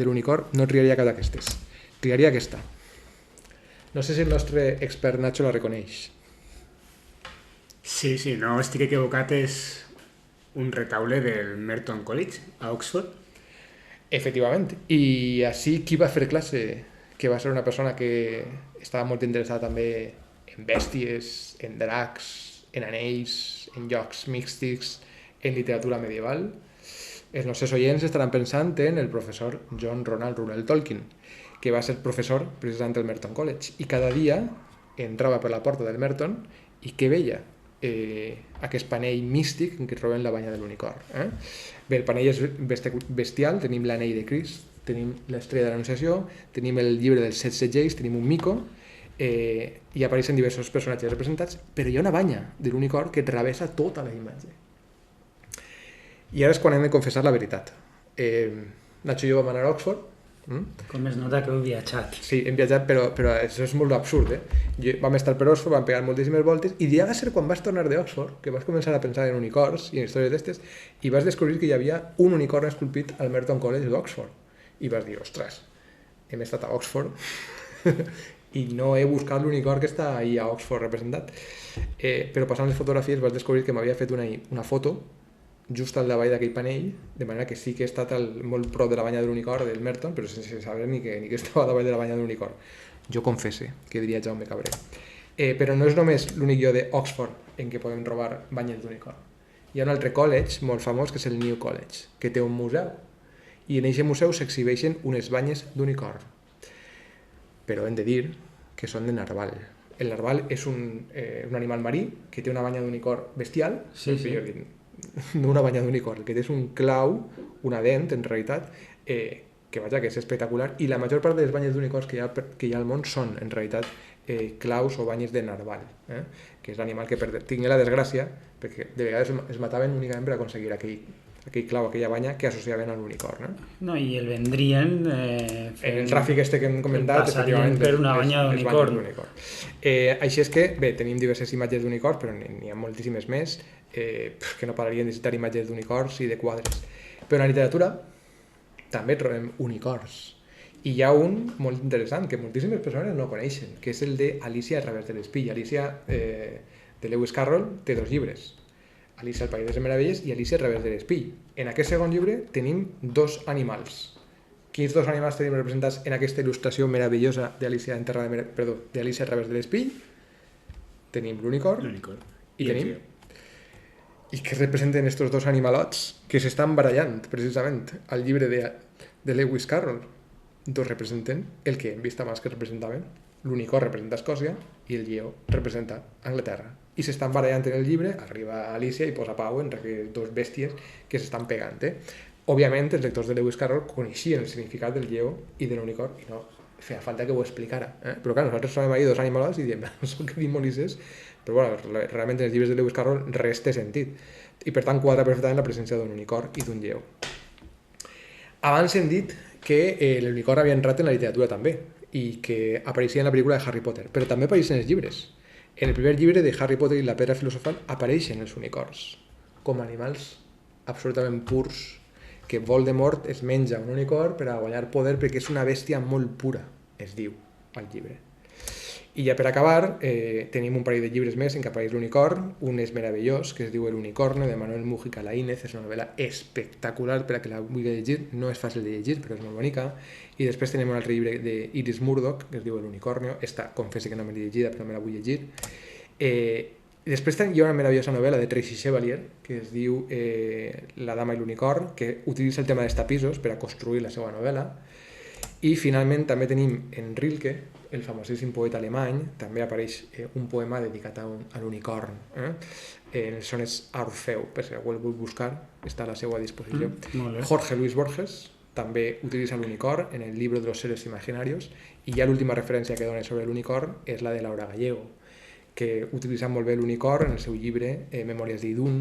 Speaker 3: l'unicorn, no triaria cap d'aquestes. Triaria aquesta. No sé si el nostre expert Nacho la reconeix.
Speaker 4: Sí, no estic equivocat, és un retaule del Merton College, a Oxford.
Speaker 3: Efectivament. I així qui va fer classe, que va ser una persona que estava molt interessada també en bèsties, en dracs, en anells, en jocs místics, en literatura medieval. Els nostres oients estaran pensant en el professor John Ronald Reuel Tolkien, que va ser professor precisament del Merton College, i cada dia entrava per la porta del Merton i què veia? Aquest panell místic en què trobem la banya de l'unicorn. Bé, el panell és bestial, tenim l'anell de Crist, tenim l'estrella de l'Anunciació, tenim el llibre dels 7 segells, tenim un mico, i apareixen diversos personatges representats, però hi ha una banya de l'unicorn que travessa tota la imatge. I ara és quan hem de confessar la veritat. Nacho i jo vam anar a Oxford.
Speaker 2: Com es nota que heu viatjat.
Speaker 3: Sí, hem viatjat, però això és molt absurd. Vam estar per Oxford, vam pegar moltíssimes voltes, i ja va ser quan vas tornar d'Oxford que vas començar a pensar en unicorns i en històries d'estes, i vas descobrir que hi havia un unicorn esculpit al Merton College d'Oxford. I vas dir, ostres, hem estat a Oxford i no he buscat l'unicorn que està ahí a Oxford representat. Però passant les fotografies vaig descobrir que m'havia fet una foto just al davall d'aquell panell, de manera que sí que he estat molt prop de la banya de l'unicorn del Merton, però sense saber ni que estava a davall de la banya de l'unicorn. Jo confesse, que diria Jaume Cabré. Però no és només l'únic lloc d'Oxford en què podem trobar banyes d'unicorn. Hi ha un altre college molt famós, que és el New College, que té un museu, i en aquest museu s'exhibeixen unes banyes d'unicorn. Però hem de dir que són de narval. El narval és un animal marí que té una banya d'unicorn bestial, no una banya d'unicorn, que és un clau, una dent, en realitat, que és espectacular, i la major part de les banyes d'unicorns que hi ha al món són, en realitat, claus o banyes de narval, que és l'animal que tingué la desgràcia, perquè de vegades es mataven únicament per aconseguir aquell clau, aquella banya que associaven a l'unicorn.
Speaker 2: No, i el vendrien...
Speaker 3: el tràfic que hem comentat,
Speaker 2: passarien per una banya d'unicorn.
Speaker 3: Així és que, bé, tenim diverses imatges d'unicorns, però n'hi ha moltíssimes més, que no pararien de citar imatges d'unicorns i de quadres. Però en la literatura també trobem unicorns. I hi ha un molt interessant que moltíssimes persones no coneixen, que és el d'Alícia a través de l'espill. Alícia, de Lewis Carroll, té 2 llibres. Alícia al País de les Meravelles i Alícia a través de l'espill. En aquest segon llibre tenim 2 animals. Quins 2 animals tenim representats en aquesta il·lustració meravellosa d'Alícia a través de l'espill? Tenim l'unicorn i tenim... I què representen aquests 2 animalots que s'estan barallant, precisament, al llibre de Lewis Carroll? 2 representen el que hem vist abans que representaven. L'unicorn representa Escòcia i el lleó representa Anglaterra. I s'estan barallant en el llibre, arriba Alícia i posa pau entre aquestes 2 bèsties que s'estan pegant. Òbviament, els lectors de Lewis Carroll coneixien el significat del lleó i de l'unicorn i no feia falta que ho explicara. Però clar, nosaltres trobem ahí 2 animals i diem, no són que dimonis és, però bueno, realment en els llibres de Lewis Carroll res té sentit. I per tant quadra perfectament la presència d'un unicorn i d'un lleó. Abans hem dit que l'unicorn havia entrat en la literatura també i que apareixia en la pel·lícula de Harry Potter, però també apareix en els llibres. En el primer llibre de Harry Potter i la pedra filosofal apareixen els unicorns com animals absolutament purs, que Voldemort es menja un unicorn per a guanyar poder perquè és una bèstia molt pura, es diu al llibre. I ja per acabar, tenim un parell de llibres més en què apareix l'unicorn, un és meravellós, que es diu El unicornio, de Manuel Mujica Laínez, és una novel·la espectacular per a que la vulgui llegir, no és fàcil de llegir, però és molt bonica. I després tenim un altre llibre d'Iris Murdoch, que es diu El unicornio, esta confessi que no me l'he llegida, però me la vull llegir. I després hi ha una meravellosa novel·la de Tracy Chevalier, que es diu La dama i l'unicorn, que utilitza el tema dels tapissos per a construir la seva novel·la. I finalment també tenim en Rilke, el famosíssim poeta alemany, també apareix un poema dedicat a l'unicorn, en els sonets a Orfeu, per si algú el vol buscar, està a la seva disposició. Jorge Luis Borges també utilitza l'unicorn en el Libro de los seres imaginarios, i ja l'última referència que dona sobre l'unicorn és la de Laura Gallego, que utilitza molt bé l'unicorn en el seu llibre Memòries d'Idun,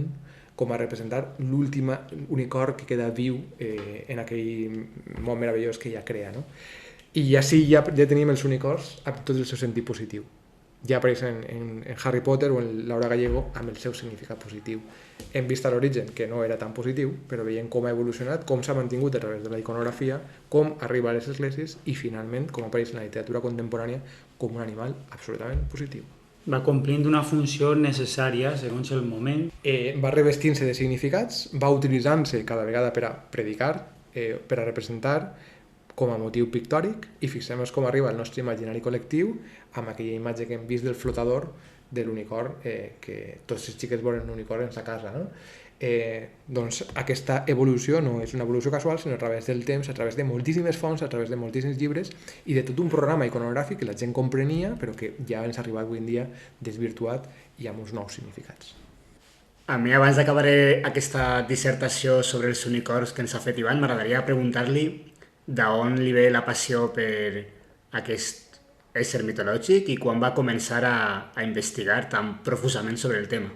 Speaker 3: com a representar l'últim unicorn que queda viu en aquell món meravellós que ella crea. I així ja tenim els unicorns amb tot el seu sentit positiu. Ja apareixen en Harry Potter o en Laura Gallego amb el seu significat positiu. Hem vist a l'origen que no era tan positiu, però veiem com ha evolucionat, com s'ha mantingut a través de la iconografia, com arriba a les esglésies i finalment com apareix en la literatura contemporània com un animal absolutament positiu.
Speaker 2: Va complint una funció necessària segons el moment.
Speaker 3: Va revestint-se de significats, va utilitzant-se cada vegada per a predicar, per a representar com a motiu pictòric, i fixem-nos com arriba el nostre imaginari col·lectiu amb aquella imatge que hem vist del flotador de l'unicorn, que tots els xiquets volen un unicorn en sa casa. Doncs aquesta evolució no és una evolució casual, sinó a través del temps, a través de moltíssimes fonts, a través de moltíssims llibres i de tot un programa iconogràfic que la gent comprenia, però que ja ens ha arribat avui en dia desvirtuat i amb uns nous significats.
Speaker 4: A mi, abans d'acabar aquesta dissertació sobre els unicorns que ens ha fet Ivan, m'agradaria preguntar-li d'on li ve la passió per aquest ésser mitològic i quan va començar a investigar tan profusament sobre el tema.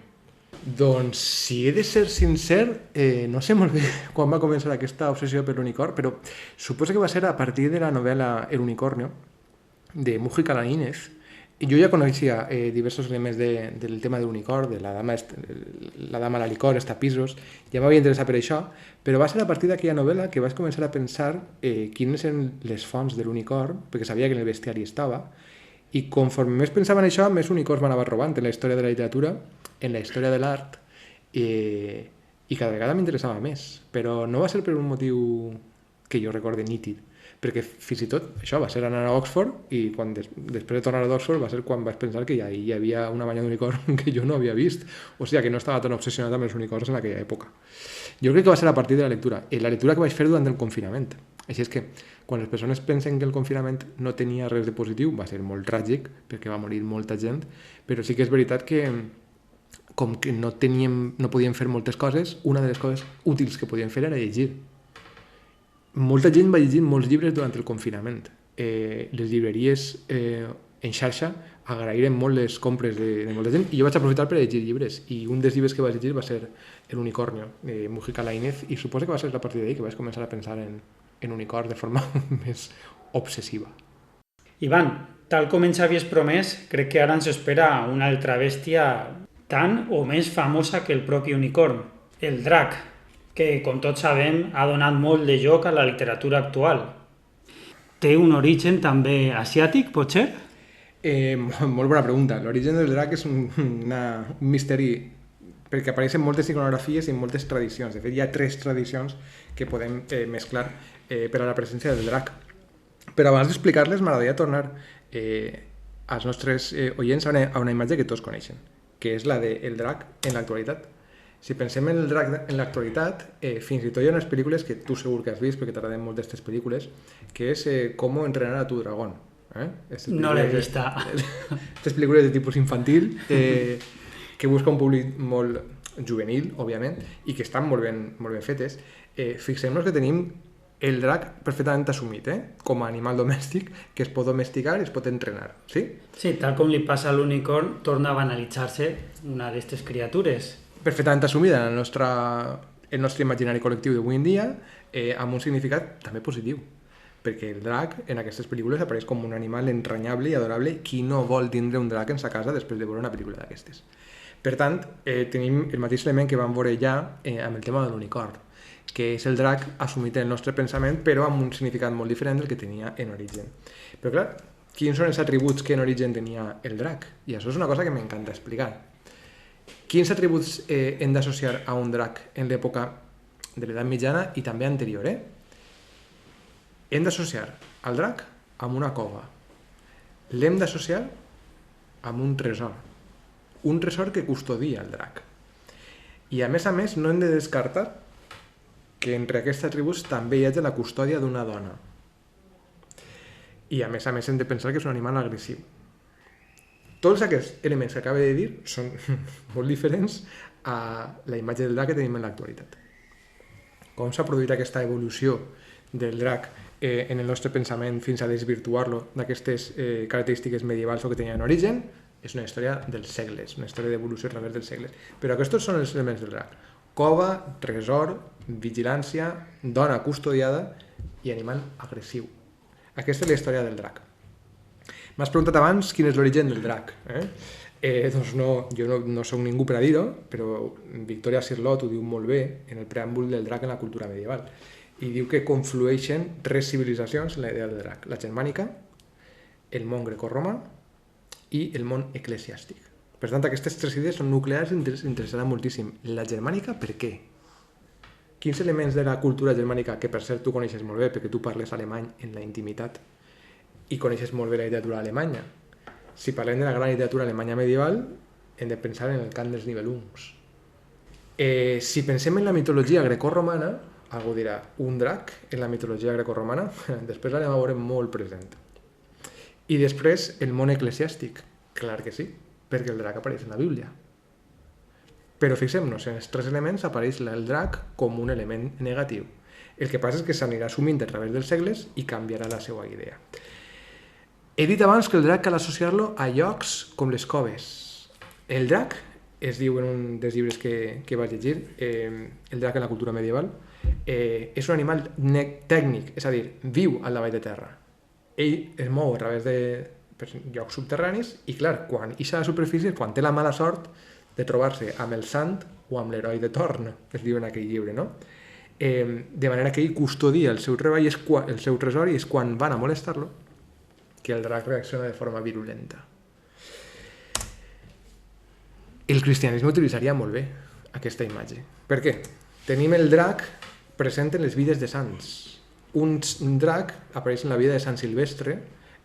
Speaker 3: Doncs, si he de ser sincer, no sé molt bé quan va començar aquesta obsessió per l'unicorn, però suposo que va ser a partir de la novel·la El unicornio, de Mujica Laínez. Jo ja coneixia diversos elements del tema de l'unicorn, de la dama a la licor, els tapissos, ja m'havia interessat per això, però va ser a partir d'aquella novel·la que vaig començar a pensar quines eren les fonts de l'unicorn, perquè sabia que en el bestiari estava, I conforme més pensava en això, més unicorns m'anava robant en la història de la literatura, en la història de l'art, i cada vegada m'interessava més. Però no va ser per un motiu que jo recorde nítid, perquè fins i tot això va ser anar a Oxford i quan després de tornar a Oxford va ser quan vaig pensar que hi havia una banya d'unicorn que jo no havia vist, o sigui que no estava tan obsessionat amb els unicorns en aquella època. Jo crec que va ser a partir de la lectura que vaig fer durant el confinament. Així és que quan les persones pensen que el confinament no tenia res de positiu, va ser molt tràgic perquè va morir molta gent, però sí que és veritat que com que no podíem fer moltes coses, una de les coses útils que podíem fer era llegir. Molta gent va llegir molts llibres durant el confinament. Les llibreries en xarxa agraïren molt les compres de molta gent i jo vaig aprofitar per llegir llibres i un dels llibres que vaig llegir va ser El unicornio, de Mujica Lainez, i suposo que va ser a partir d'ahir que vaig començar a pensar en unicorns de forma més obsessiva.
Speaker 2: Ivan, tal com ens havies promès, crec que ara ens espera una altra bèstia tan o més famosa que el propi unicorn, el drac, que, com tots sabem, ha donat molt de joc a la literatura actual. Té un origen també asiàtic, potser?
Speaker 3: Molt bona pregunta. L'origen del drac és un misteri perquè apareixen moltes iconografies i moltes tradicions. De fet, hi ha 3 tradicions que podem mesclar per a la presència del drac. Però abans d'explicar-les, m'agradaria tornar als nostres oients a una imatge que tots coneixen, que és la del drac en l'actualitat. Si pensem en el drac en l'actualitat, fins i tot hi ha unes pel·lícules que tu segur que has vist, perquè t'agraden molt d'aquestes pel·lícules, que és Com entrenar a tu dragón.
Speaker 2: No l'he vista.
Speaker 3: Aquestes pel·lícules de tipus infantil que busca un públic molt juvenil, òbviament, i que estan molt ben fetes. Fixem-nos que tenim el drac perfectament assumit, com a animal domèstic que es pot domesticar i es pot entrenar, sí?
Speaker 2: Sí, tal com li passa a l'unicorn, torna a banalitzar-se una d'aquestes criatures.
Speaker 3: Perfectament assumida en el nostre imaginari col·lectiu d'avui en dia, amb un significat també positiu, perquè el drac en aquestes pel·lícules apareix com un animal entranyable i adorable. Qui no vol tindre un drac en sa casa després de veure una pel·lícula d'aquestes? Per tant, tenim el mateix element que vam veure ja amb el tema de l'unicorn, que és el drac assumit en el nostre pensament, però amb un significat molt diferent del que tenia en origen. Però clar, quins són els atributs que en origen tenia el drac? I això és una cosa que m'encanta explicar. Quins atributs hem d'associar a un drac en l'època de l'edat mitjana i també anterior? Hem d'associar al drac amb una cova. L'hem d'associar amb un tresor que custodia el drac. I a més, no hem de descartar que entre aquests atributs també hi hagi la custòdia d'una dona. I a més hem de pensar que és un animal agressiu. Tots aquests elements que acabo de dir són molt diferents a la imatge del drac que tenim en l'actualitat. Com s'ha produït aquesta evolució del drac en el nostre pensament fins a desvirtuar-lo d'aquestes característiques medievals o que tenien en origen? És una història dels segles, una història d'evolució a través dels segles. Però aquests són els elements del drac. Cova, tresor, vigilància, dona custodiada i animal agressiu. Aquesta és la història del drac. M'has preguntat abans quin és l'origen del drac. Doncs no, jo no soc ningú per a dir-ho, però Victoria Cirlot ho diu molt bé en el preàmbul del drac en la cultura medieval. I diu que conflueixen 3 civilitzacions en la idea del drac. La germànica, el món grecorromà i el món eclesiàstic. Per tant, aquestes 3 idees són nuclears i interessaran moltíssim. La germànica, per què? Quins elements de la cultura germànica, que per cert tu coneixes molt bé perquè tu parles alemany en la intimitat, i coneixes molt bé la literatura alemanya. Si parlem de la gran literatura alemanya medieval, hem de pensar en el cant dels Nibelungs. Si pensem en la mitologia grecorromana, algú dirà, un drac en la mitologia grecorromana? Després l'anem a veure molt present. I després el món eclesiàstic. Clar que sí, perquè el drac apareix en la Bíblia. Però fixem-nos, en els 3 elements apareix el drac com un element negatiu. El que passa és que s'anirà assumint a través dels segles i canviarà la seva idea. He dit abans que el drac cal associar-lo a llocs com les coves. El drac, es diu en un dels llibres que vaig llegir, el drac en la cultura medieval, és un animal tècnic, és a dir, viu a la vall de terra. Ell es mou a través de llocs subterranis i, clar, quan ixa a la superfície, quan té la mala sort de trobar-se amb el sant o amb l'heroi de torn, es diu en aquell llibre, no? De manera que ell custodia el seu treball, el seu tresor, i és quan van a molestar-lo que el drac reacciona de forma virulenta. El cristianisme utilitzaria molt bé aquesta imatge. Per què? Tenim el drac present en les vides de sants. Un drac apareix en la vida de Sant Silvestre.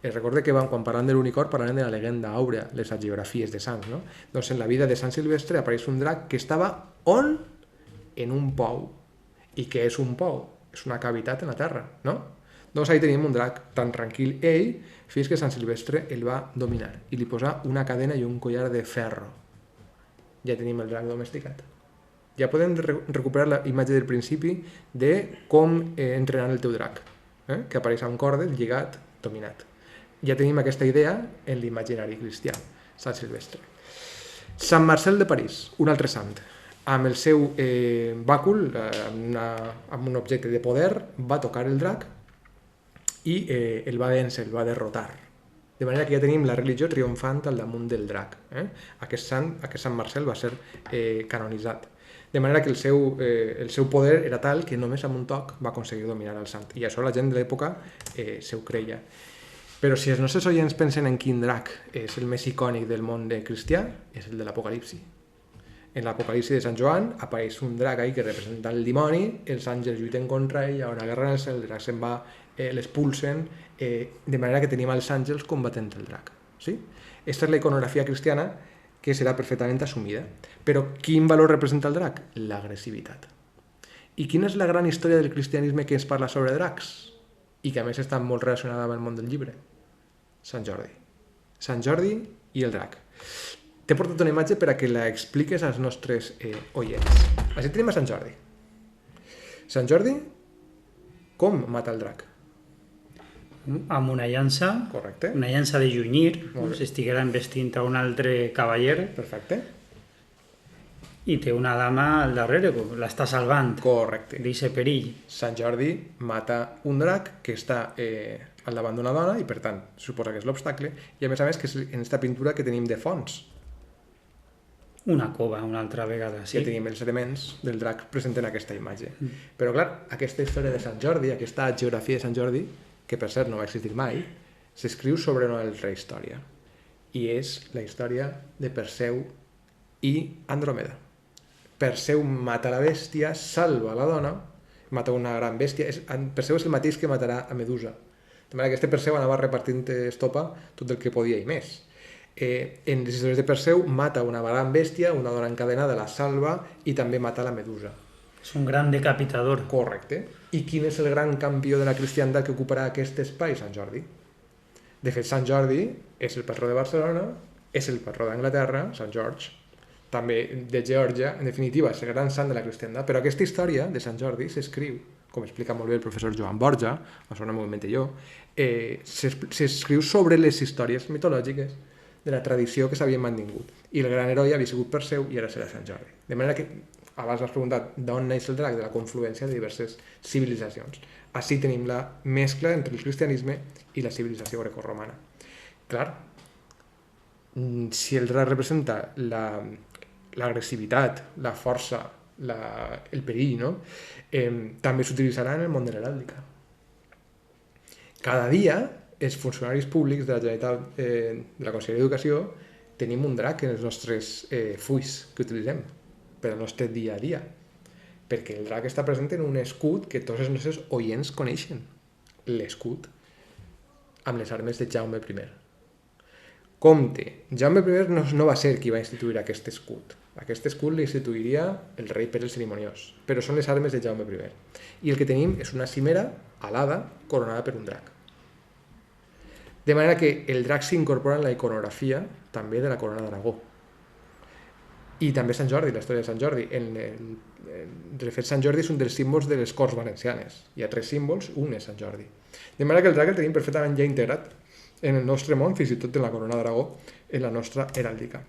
Speaker 3: Recorde que quan parlant de l'unicorn parlant de la legenda àurea, les hagiografies de sants, no? Doncs en la vida de Sant Silvestre apareix un drac que estava on? En un pou. I què és un pou? És una cavitat en la terra, no? Doncs ahí tenim un drac tan tranquil ell fins que Sant Silvestre el va dominar i li posa una cadena i un collar de ferro. Ja tenim el drac domesticat. Ja podem recuperar la imatge del principi de com entrenar el teu drac, que apareix amb cordes, lligat, dominat. Ja tenim aquesta idea en l'imaginari cristià, Sant Silvestre. Sant Marcel de París, un altre sant, amb el seu bàcul, amb un objecte de poder, va tocar el drac i el va vèncer, el va derrotar. De manera que ja tenim la religió triomfant al damunt del drac. Aquest sant Marcel va ser canonitzat. De manera que el seu poder era tal que només amb un toc va aconseguir dominar el sant. I això la gent de l'època se ho creia. Però si els nostres oients pensen en quin drac és el més icònic del món cristià, és el de l'Apocalipsi. En l'Apocalipsi de Sant Joan apareix un drac ahí que representa el dimoni, els àngels lluiten contra ell, hi ha una guerra en el cel, el drac se'n va, l'expulsen, de manera que tenim els àngels combatent el drac. Sí? Aquesta és la iconografia cristiana que serà perfectament assumida. Però quin valor representa el drac? L'agressivitat. I quina és la gran història del cristianisme que ens parla sobre dracs? I que a més està molt relacionada amb el món del llibre? Sant Jordi. Sant Jordi i el drac. T'he portat una imatge per a que la expliques als nostres oients. Així tenim a Sant Jordi. Sant Jordi, com mata el drac?
Speaker 2: Amb una llança,
Speaker 3: Correcte.
Speaker 2: una llança de junyir, com
Speaker 3: Molt bé.
Speaker 2: si estiguera investint a un altre cavaller,
Speaker 3: Perfecte.
Speaker 2: i té una dama al darrere, que l'està salvant
Speaker 3: Correcte.
Speaker 2: d'aquest perill.
Speaker 3: Sant Jordi mata un drac que està al davant d'una dona i per tant suposa que és l'obstacle i a més que és en aquesta pintura que tenim de fons.
Speaker 2: Una cova, una altra vegada, sí.
Speaker 3: Ja tenim els elements del drac present en aquesta imatge. Però clar, aquesta història de Sant Jordi, aquesta geografia de Sant Jordi, que per cert no va existir mai, s'escriu sobre una altra història. I és la història de Perseu i Andròmeda. Perseu mata la bèstia, salva la dona, mata una gran bèstia. Perseu és el mateix que matarà a Medusa. De manera que este Perseu anava repartint estopa tot el que podia i més. En les històries de Perseu mata una gran bèstia, una dona encadenada la salva i també mata la Medusa.
Speaker 2: És un gran decapitador.
Speaker 3: Correcte. I quin és el gran campió de la cristiandat que ocuparà aquest espai? Sant Jordi. De fet, Sant Jordi és el patró de Barcelona, és el patró d'Anglaterra, Sant George, també de Geòrgia, en definitiva, és el gran sant de la cristiandat. Però aquesta història de Sant Jordi s'escriu, com explica molt bé el professor Joan Borja, a Sona Moviment i jo, s'escriu sobre les històries mitològiques de la tradició que s'havien mantingut. I el gran heroi havia sigut Perseu i ara serà Sant Jordi. De manera que, abans m'has preguntat d'on neix el drac, de la confluència de diverses civilitzacions. Així tenim la mescla entre el cristianisme i la civilització grecorromana. Clar, si el drac representa l'agressivitat, la força, el perill, no? També s'utilitzarà en el món de l'heràldica. Cada dia, els funcionaris públics de la Generalitat, de la Conselleria d'Educació, tenim un drac en els nostres fulls que utilitzem per al nostre dia a dia. Perquè el drac està present en un escut que tots els nostres oients coneixen. L'escut amb les armes de Jaume I. Compte, Jaume I no va ser qui va instituir aquest escut. Aquest escut l'instituiria el rei Pere el Cerimoniós, però són les armes de Jaume I. I el que tenim és una cimera alada coronada per un drac. De manera que el drac s'incorpora en la iconografia també de la corona d'Aragó. I també Sant Jordi, la història de Sant Jordi. De fet, Sant Jordi és un dels símbols de les Corts Valencianes. Hi ha 3 símbols, un és Sant Jordi. De manera que el drac el tenim perfectament ja integrat en el nostre món, fins i tot en la corona d'Aragó, en la nostra heràldica.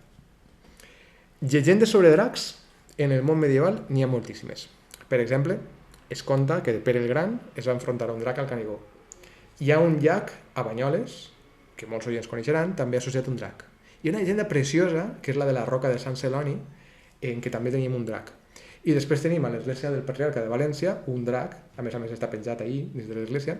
Speaker 3: Llegendes sobre dracs, en el món medieval n'hi ha moltíssimes. Per exemple, es conta que Pere el Gran es va enfrontar a un drac al Canigó. Hi ha un llac a Banyoles, que molts oients coneixeran, també associat a un drac. Hi ha una llegenda preciosa, que és la de la roca de Sant Celoni, en què també tenim un drac. I després tenim a l'església del Patriarca de València un drac, a més està penjat ahir dins de l'església,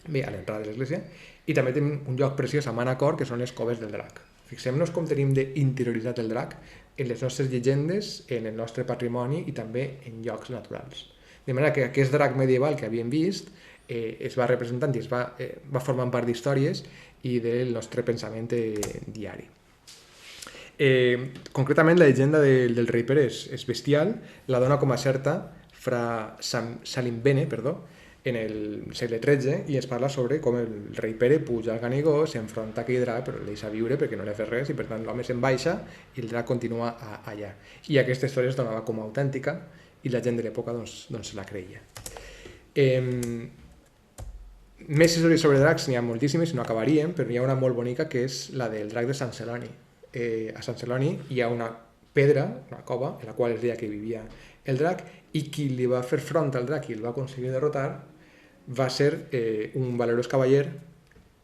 Speaker 3: bé, a l'entrada de l'església, i també tenim un lloc preciós a Manacor, que són les coves del drac. Fixem-nos com tenim d'interioritzat el drac en les nostres llegendes, en el nostre patrimoni i també en llocs naturals. De manera que aquest drac medieval que havíem vist es va representant i va formant part d'històries i del nostre pensament diari. Concretament, la llegenda del rei Pere és bestial, la dona com a certa fra Salimbene, en el segle XIII, i es parla sobre com el rei Pere puja al Canigó, s'enfronta a aquell drac, però el deixa viure perquè no li ha fet res, i per tant l'home se'n baixa i el drac continua allà. I aquesta història es donava com a autèntica i la gent de l'època se la creia. Més històries sobre dracs n'hi ha moltíssimes, no acabaríem, però n'hi ha una molt bonica que és la del drac de Sant Celoni. A Sant Celoni hi ha una pedra, una cova, en la qual es deia que vivia el drac, i qui li va fer front al drac i el va aconseguir derrotar va ser un valerós cavaller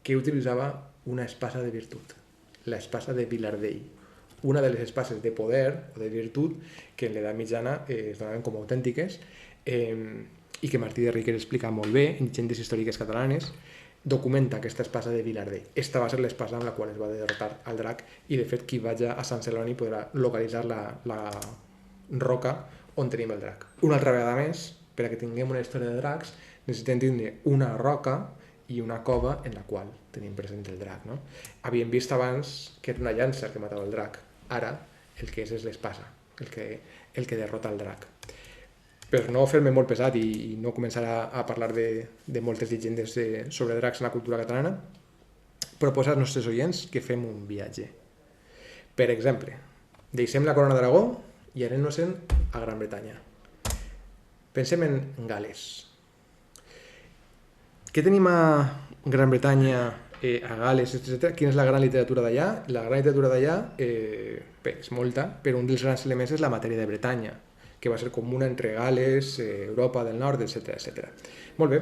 Speaker 3: que utilitzava una espasa de virtut, l'espasa de Vilardell, una de les espases de poder o de virtut que en l'edat mitjana es donaven com autèntiques i que Martí de Riquer explica molt bé en llegendes històriques catalanes. Documenta aquesta espasa de Vilardell. Esta va ser l'espasa amb la qual es va derrotar al drac i de fet qui vagi a Sant Celoni podrà localitzar la roca on tenim el drac. Una altra vegada més, per a que tinguem una història de dracs, necessitem tindre una roca i una cova en la qual tenim present el drac. No? Havíem vist abans que era una llança el que matava el drac. Ara el que és l'espasa, el que derrota el drac. Per no fer-me molt pesat i no començar a parlar de moltes llegendes sobre dracs en la cultura catalana, proposa als nostres oients que fem un viatge. Per exemple, deixem la corona d'Aragó i anem-nos-en a Gran Bretanya. Pensem en Gal·les. Què tenim a Gran Bretanya, a Gal·les, etc.? Quina és la gran literatura d'allà? La gran literatura d'allà és molta, però un dels grans elements és la matèria de Bretanya, que va ser comuna entre Gal·les, Europa del Nord, etc. Molt bé,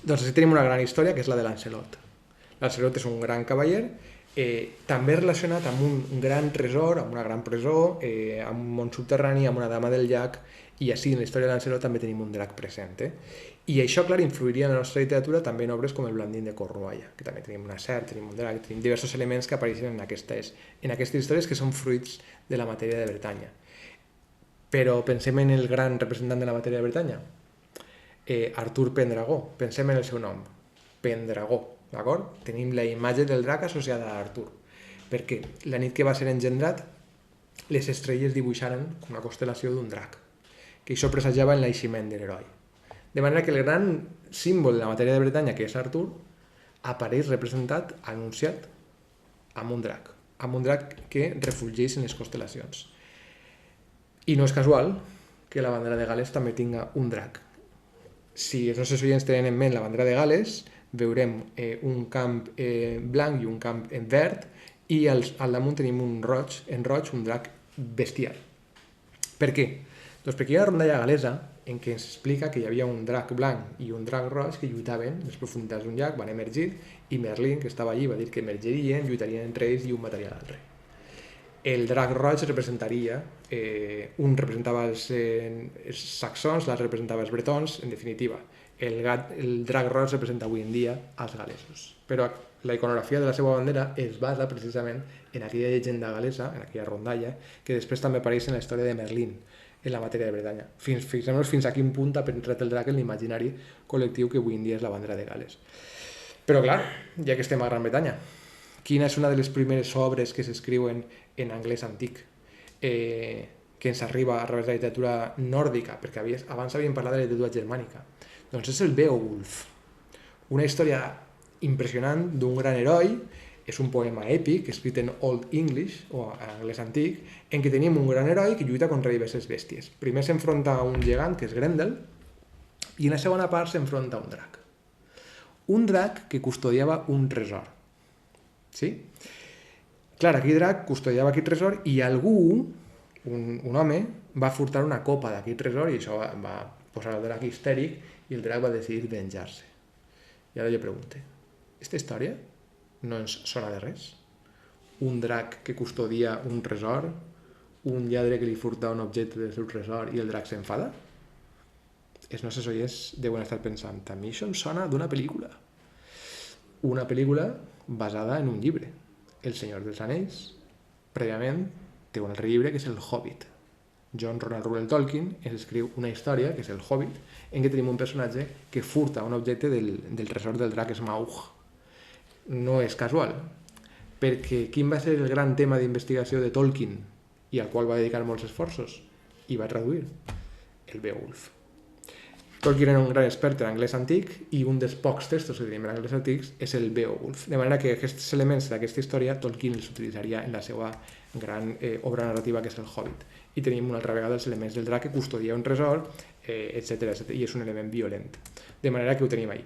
Speaker 3: doncs aquí tenim una gran història que és la de Lancelot. Lancelot és un gran cavaller, també relacionat amb un gran tresor, amb una gran presó, amb un món subterrani, amb una dama del llac, i així en la història de Lancelot també tenim un drac present. I això, clar, influiria en la nostra literatura també en obres com el Blandín de Cornualla, que també tenim una serp, tenim un drac, tenim diversos elements que apareixen en aquestes històries que són fruits de la matèria de Bretanya. Però pensem en el gran representant de la matèria de Bretanya, Artur Pendragó, pensem en el seu nom, Pendragó, d'acord? Tenim la imatge del drac associada a Artur, perquè la nit que va ser engendrat, les estrelles dibuixaren una constel·lació d'un drac, que això presagiava el naixement de l'heroi. De manera que el gran símbol de la matèria de Bretanya, que és Artur, apareix representat, anunciat, amb un drac que refulgeix en les constel·lacions. I no és casual que la bandera de Gal·les també tinga un drac. Si els nostres oients tenen en ment la bandera de Gal·les, veurem un camp blanc i un camp en verd, i al damunt tenim un drac bestial. Per què? Doncs perquè hi ha una rondalla gal·lesa en què ens explica que hi havia un drac blanc i un drac roig que lluitaven en les profunditats d'un llac, van emergir, i Merlin, que estava allí, va dir que emergerien, lluitarien entre ells i un mataria l'altre. El drac roig representaria, un representava els saxons, l'altre representava els bretons, en definitiva. El drac roig representa avui en dia els gal·lesos. Però la iconografia de la seva bandera es basa precisament en aquella llegenda gal·lesa, en aquella rondalla, que després també apareix en la història de Merlin, en la matèria de Bretanya. Fixem-nos fins a quin punt ha penetrat el drac en l'imaginari col·lectiu que avui en dia és la bandera de Gal·les. Però clar, ja que estem a Gran Bretanya, quina és una de les primeres obres que s'escriuen en anglès antic que ens arriba a través de la literatura nòrdica, perquè abans havíem parlat de la literatura germànica? Doncs és el Beowulf, una història impressionant d'un gran heroi. És un poema èpic escrit en Old English, o en anglès antic, en què tenim un gran heroi que lluita contra diverses bèsties. Primer s'enfronta a un gegant, que és Grendel, i en la segona part s'enfronta a un drac. Un drac que custodiava un tresor. Sí? Clar, aquell drac custodiava aquell tresor i algú, un home, va furtar una copa d'aquell tresor i això va posar el drac histèric i el drac va decidir venjar-se. I ara jo pregunto, aquesta història no ens sona de res? Un drac que custodia un tresor, un lladre que li furta un objecte del seu tresor i el drac s'enfada? Els nostres oients deuen estar pensant, a mi això em sona d'una pel·lícula. una pel·lícula basada en un llibre, El Senyor dels Anells. Prèviament té un altre llibre que és El Hobbit. John Ronald Reuel Tolkien ens escriu una història, que és El Hobbit, en què tenim un personatge que furta un objecte del tresor del drac Smaug. No és casual, perquè quin va ser el gran tema d'investigació de Tolkien i al qual va dedicar molts esforços i va traduir? El Beowulf. Tolkien era un gran expert en anglès antic i un dels pocs textos que tenim en anglès antics és el Beowulf. De manera que aquests elements d'aquesta història Tolkien els utilitzaria en la seva gran obra narrativa que és el Hobbit. I tenim una altra vegada els elements del drac que custodia un tresor, etc. I és un element violent. De manera que ho tenim ahí.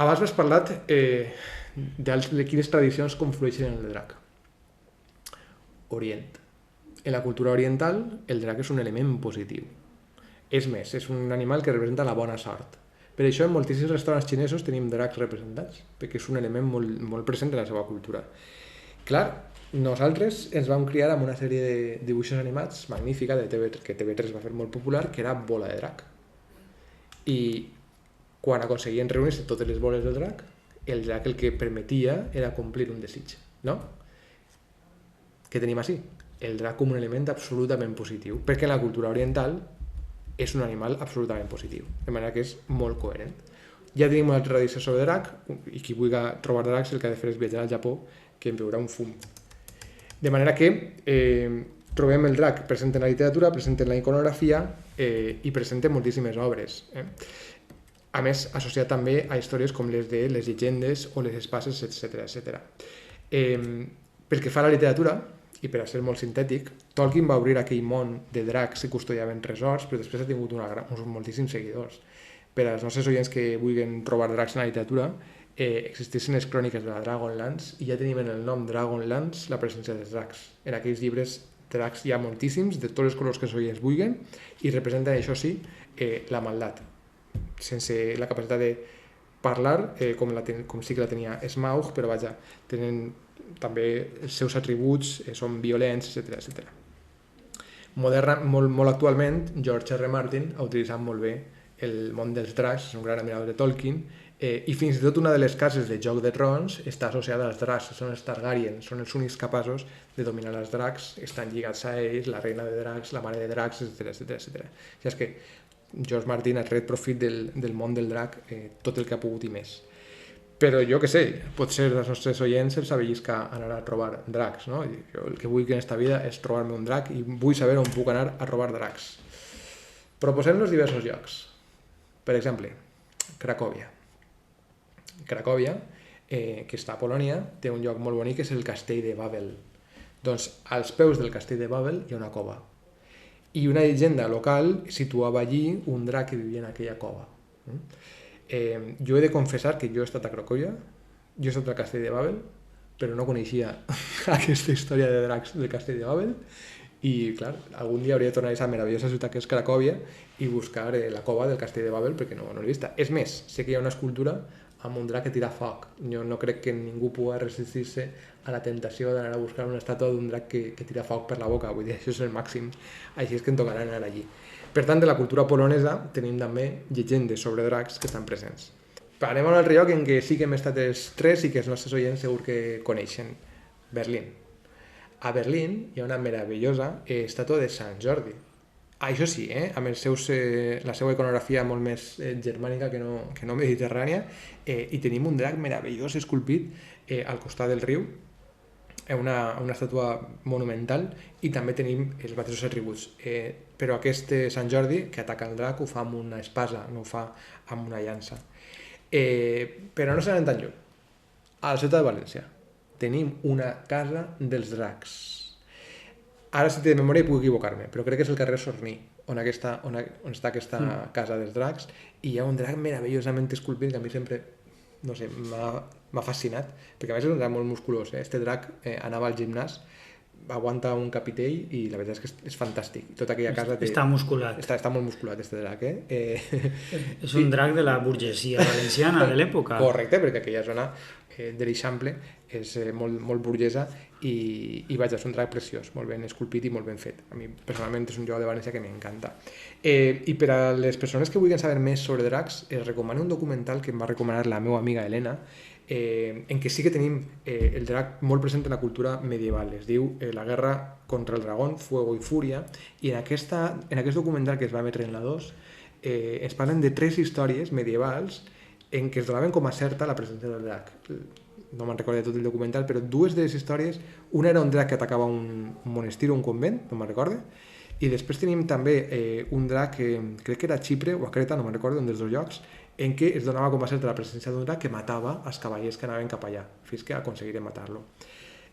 Speaker 3: Abans m'has parlat de quines tradicions conflueixen en el drac. Orient. En la cultura oriental el drac és un element positiu. És més, és un animal que representa la bona sort. Per això en moltíssims restaurants xinesos tenim dracs representats, perquè és un element molt present en la seva cultura. Clar, nosaltres ens vam criar amb una sèrie de dibuixos animats magnífica que TV3 va fer molt popular, que era Bola de Drac. I quan aconseguien reunir-se totes les boles del drac, el drac el que permetia era complir un desig, no? Què tenim així? El drac com un element absolutament positiu, perquè en la cultura oriental és un animal absolutament positiu, de manera que és molt coherent. Ja tenim una altra tradició sobre drac, i qui vulgui trobar dracs el que ha de fer és viatjar al Japó, que en veurà un fum. De manera que trobem el drac present en la literatura, present en la iconografia i present en moltíssimes obres. A més, associat també a històries com les de les llegendes o les espases, etc. Pel que fa a la literatura, i per a ser molt sintètic, Tolkien va obrir aquell món de dracs que custodiaven tresors, però després ha tingut uns moltíssims seguidors. Per als nostres oients que vulguin trobar dracs en la literatura, existeixen les cròniques de la Dragonlance i ja tenim en el nom Dragonlance la presència dels dracs. En aquells llibres dracs hi ha moltíssims, de tots els colors que els oients vulguin, i representen, això sí, la maldat, sense la capacitat de parlar, com sí que la tenia Smaug, però vaja, tenen també els seus atributs, són violents, etc. Molt actualment, George R. Martin ha utilitzat molt bé el món dels dracs, és un gran admirador de Tolkien, i fins i tot una de les cases de Joc de Trons està associada als dracs, són els Targaryen, són els únics capaços de dominar els dracs, estan lligats a ells, la reina de dracs, la mare de dracs, etc. És que George Martin ha tret profit del món del drac tot el que ha pogut i més. Però jo què sé, potser els nostres oients els avellisca anar a trobar dracs, no? Jo el que vull en aquesta vida és trobar-me un drac i vull saber on puc anar a trobar dracs. Proposem-nos diversos llocs. Per exemple, Cracòvia. Cracòvia, que està a Polònia, té un lloc molt bonic que és el castell de Wawel. Doncs als peus del castell de Wawel hi ha una cova. I una llegenda local situava allí un drac que vivia en aquella cova. Jo he de confessar que jo he estat a Cracòvia, jo he estat al castell de Wawel, però no coneixia aquesta història de dracs del castell de Wawel i, clar, algun dia hauria de tornar a aquesta meravellosa ciutat que és Cracòvia i buscar la cova del castell de Wawel perquè no l'he vista. És més, sé que hi ha una escultura amb un drac que tira foc. Jo no crec que ningú pugui resistir-se a la tentació d'anar a buscar una estàtua d'un drac que tira foc per la boca. Vull dir, això és el màxim. Així és que em tocarà anar allí. Per tant, de la cultura polonesa tenim també llegendes sobre dracs que estan presents. Anem a un altre lloc en què sí que hem estat els tres i que els nostres oients segur que coneixen. Berlín. A Berlín hi ha una meravellosa estàtua de Sant Jordi. Això sí, amb la seva iconografia molt més germànica que no mediterrània, i tenim un drac meravellós esculpit al costat del riu, una estàtua monumental, i també tenim els mateixos atributs. Però aquest Sant Jordi, que ataca el drac, ho fa amb una espasa, no ho fa amb una llança. Però no s'anem tan lluny. A la ciutat de València tenim una casa dels dracs. Ara, si té de memòria, puc equivocar-me, però crec que és el carrer Sorní, on està aquesta casa dels dracs, i hi ha un drac meravellosament esculpit que a mi sempre, no sé, m'ha fascinat, perquè a més és un drac molt musculós. Este drac anava al gimnàs, aguanta un capitell i la veritat és que és fantàstic. Tota aquella casa
Speaker 2: està musculat.
Speaker 3: Està molt musculat, este drac.
Speaker 2: És un drac de la burgesia valenciana de l'època.
Speaker 3: Correcte, perquè aquella zona de l'Eixample és molt burgesa i vaja, és un drac preciós, molt ben esculpit i molt ben fet. A mi personalment és un lloc de València que m'encanta. I per a les persones que vulguin saber més sobre dracs, els recomano un documental que em va recomanar la meva amiga Helena, en què sí que tenim el drac molt present en la cultura medieval. Es diu La guerra contra el dragón, Fuego y Furia, i en aquest documental que es va emetre en la 2 ens parlen de 3 històries medievals en què es donaven com a certa la presència del drac. No me'n recordo de tot el documental, però 2 de les històries, una era un drac que atacava un monestir o un convent, no me'n recordo, i després tenim també un drac que crec que era a Xipre o a Creta, no me'n recordo, un dels 2 llocs, en què es donava com a certa la presència d'un drac que matava els cavallers que anaven cap allà, fins que aconseguirem matar-lo.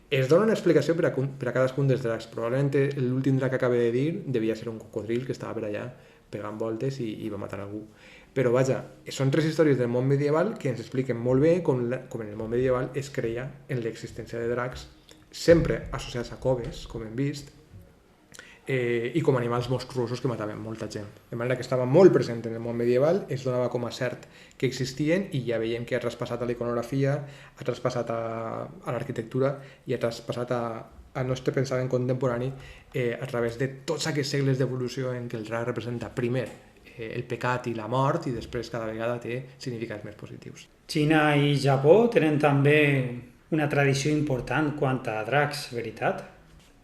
Speaker 3: Es dona una explicació per a cadascun dels dracs. Probablement l'últim drac que acabo de dir devia ser un cocodril que estava per allà pegant voltes i va matar algú. Però vaja, són 3 històries del món medieval que ens expliquen molt bé com en el món medieval es creia en l'existència de dracs, sempre associats a coves, com hem vist, i com animals monstruosos que mataven molta gent. De manera que estava molt present en el món medieval, es donava com a cert que existien i ja veiem que ha traspassat a la iconografia, ha traspassat a l'arquitectura i ha traspassat al nostre pensament contemporani a través de tots aquests segles d'evolució en què el drac representa primer el pecat i la mort i després cada vegada té significats més positius.
Speaker 2: Xina i Japó tenen també una tradició important quant a dracs, veritat?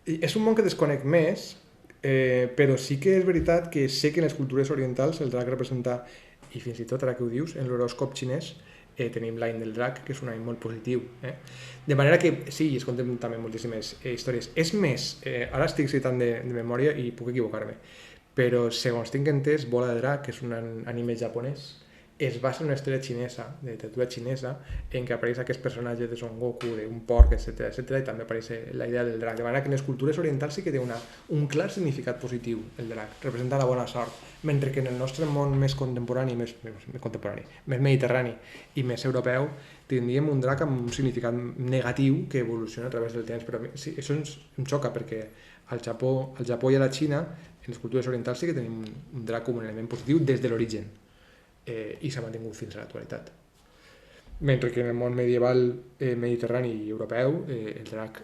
Speaker 3: I és un món que desconec més, però sí que és veritat que sé que en les cultures orientals el drac representa, i fins i tot ara que ho dius, en l'horòscop xinès tenim l'any del drac, que és un any molt positiu. De manera que sí, es conten també moltíssimes històries. És més, ara estic citant de memòria i puc equivocar-me, però segons tinc entès, Bola de Drac, que és un anime japonès, es basa en una història xinesa, de literatura xinesa, en què apareix aquest personatge de Son Goku, d'un porc, etc, i també apareix la idea del drac. De manera que en les cultures orientals sí que té un clar significat positiu, el drac, representa la bona sort, mentre que en el nostre món més contemporani, més mediterrani i més europeu, tindríem un drac amb un significat negatiu que evoluciona a través del temps. Però sí, això em xoca, perquè al Japó i a la Xina, en les cultures orientals sí que tenim un drac com un element positiu des de l'origen. I s'ha mantingut fins a l'actualitat. Mentre que en el món medieval mediterrani i europeu el drac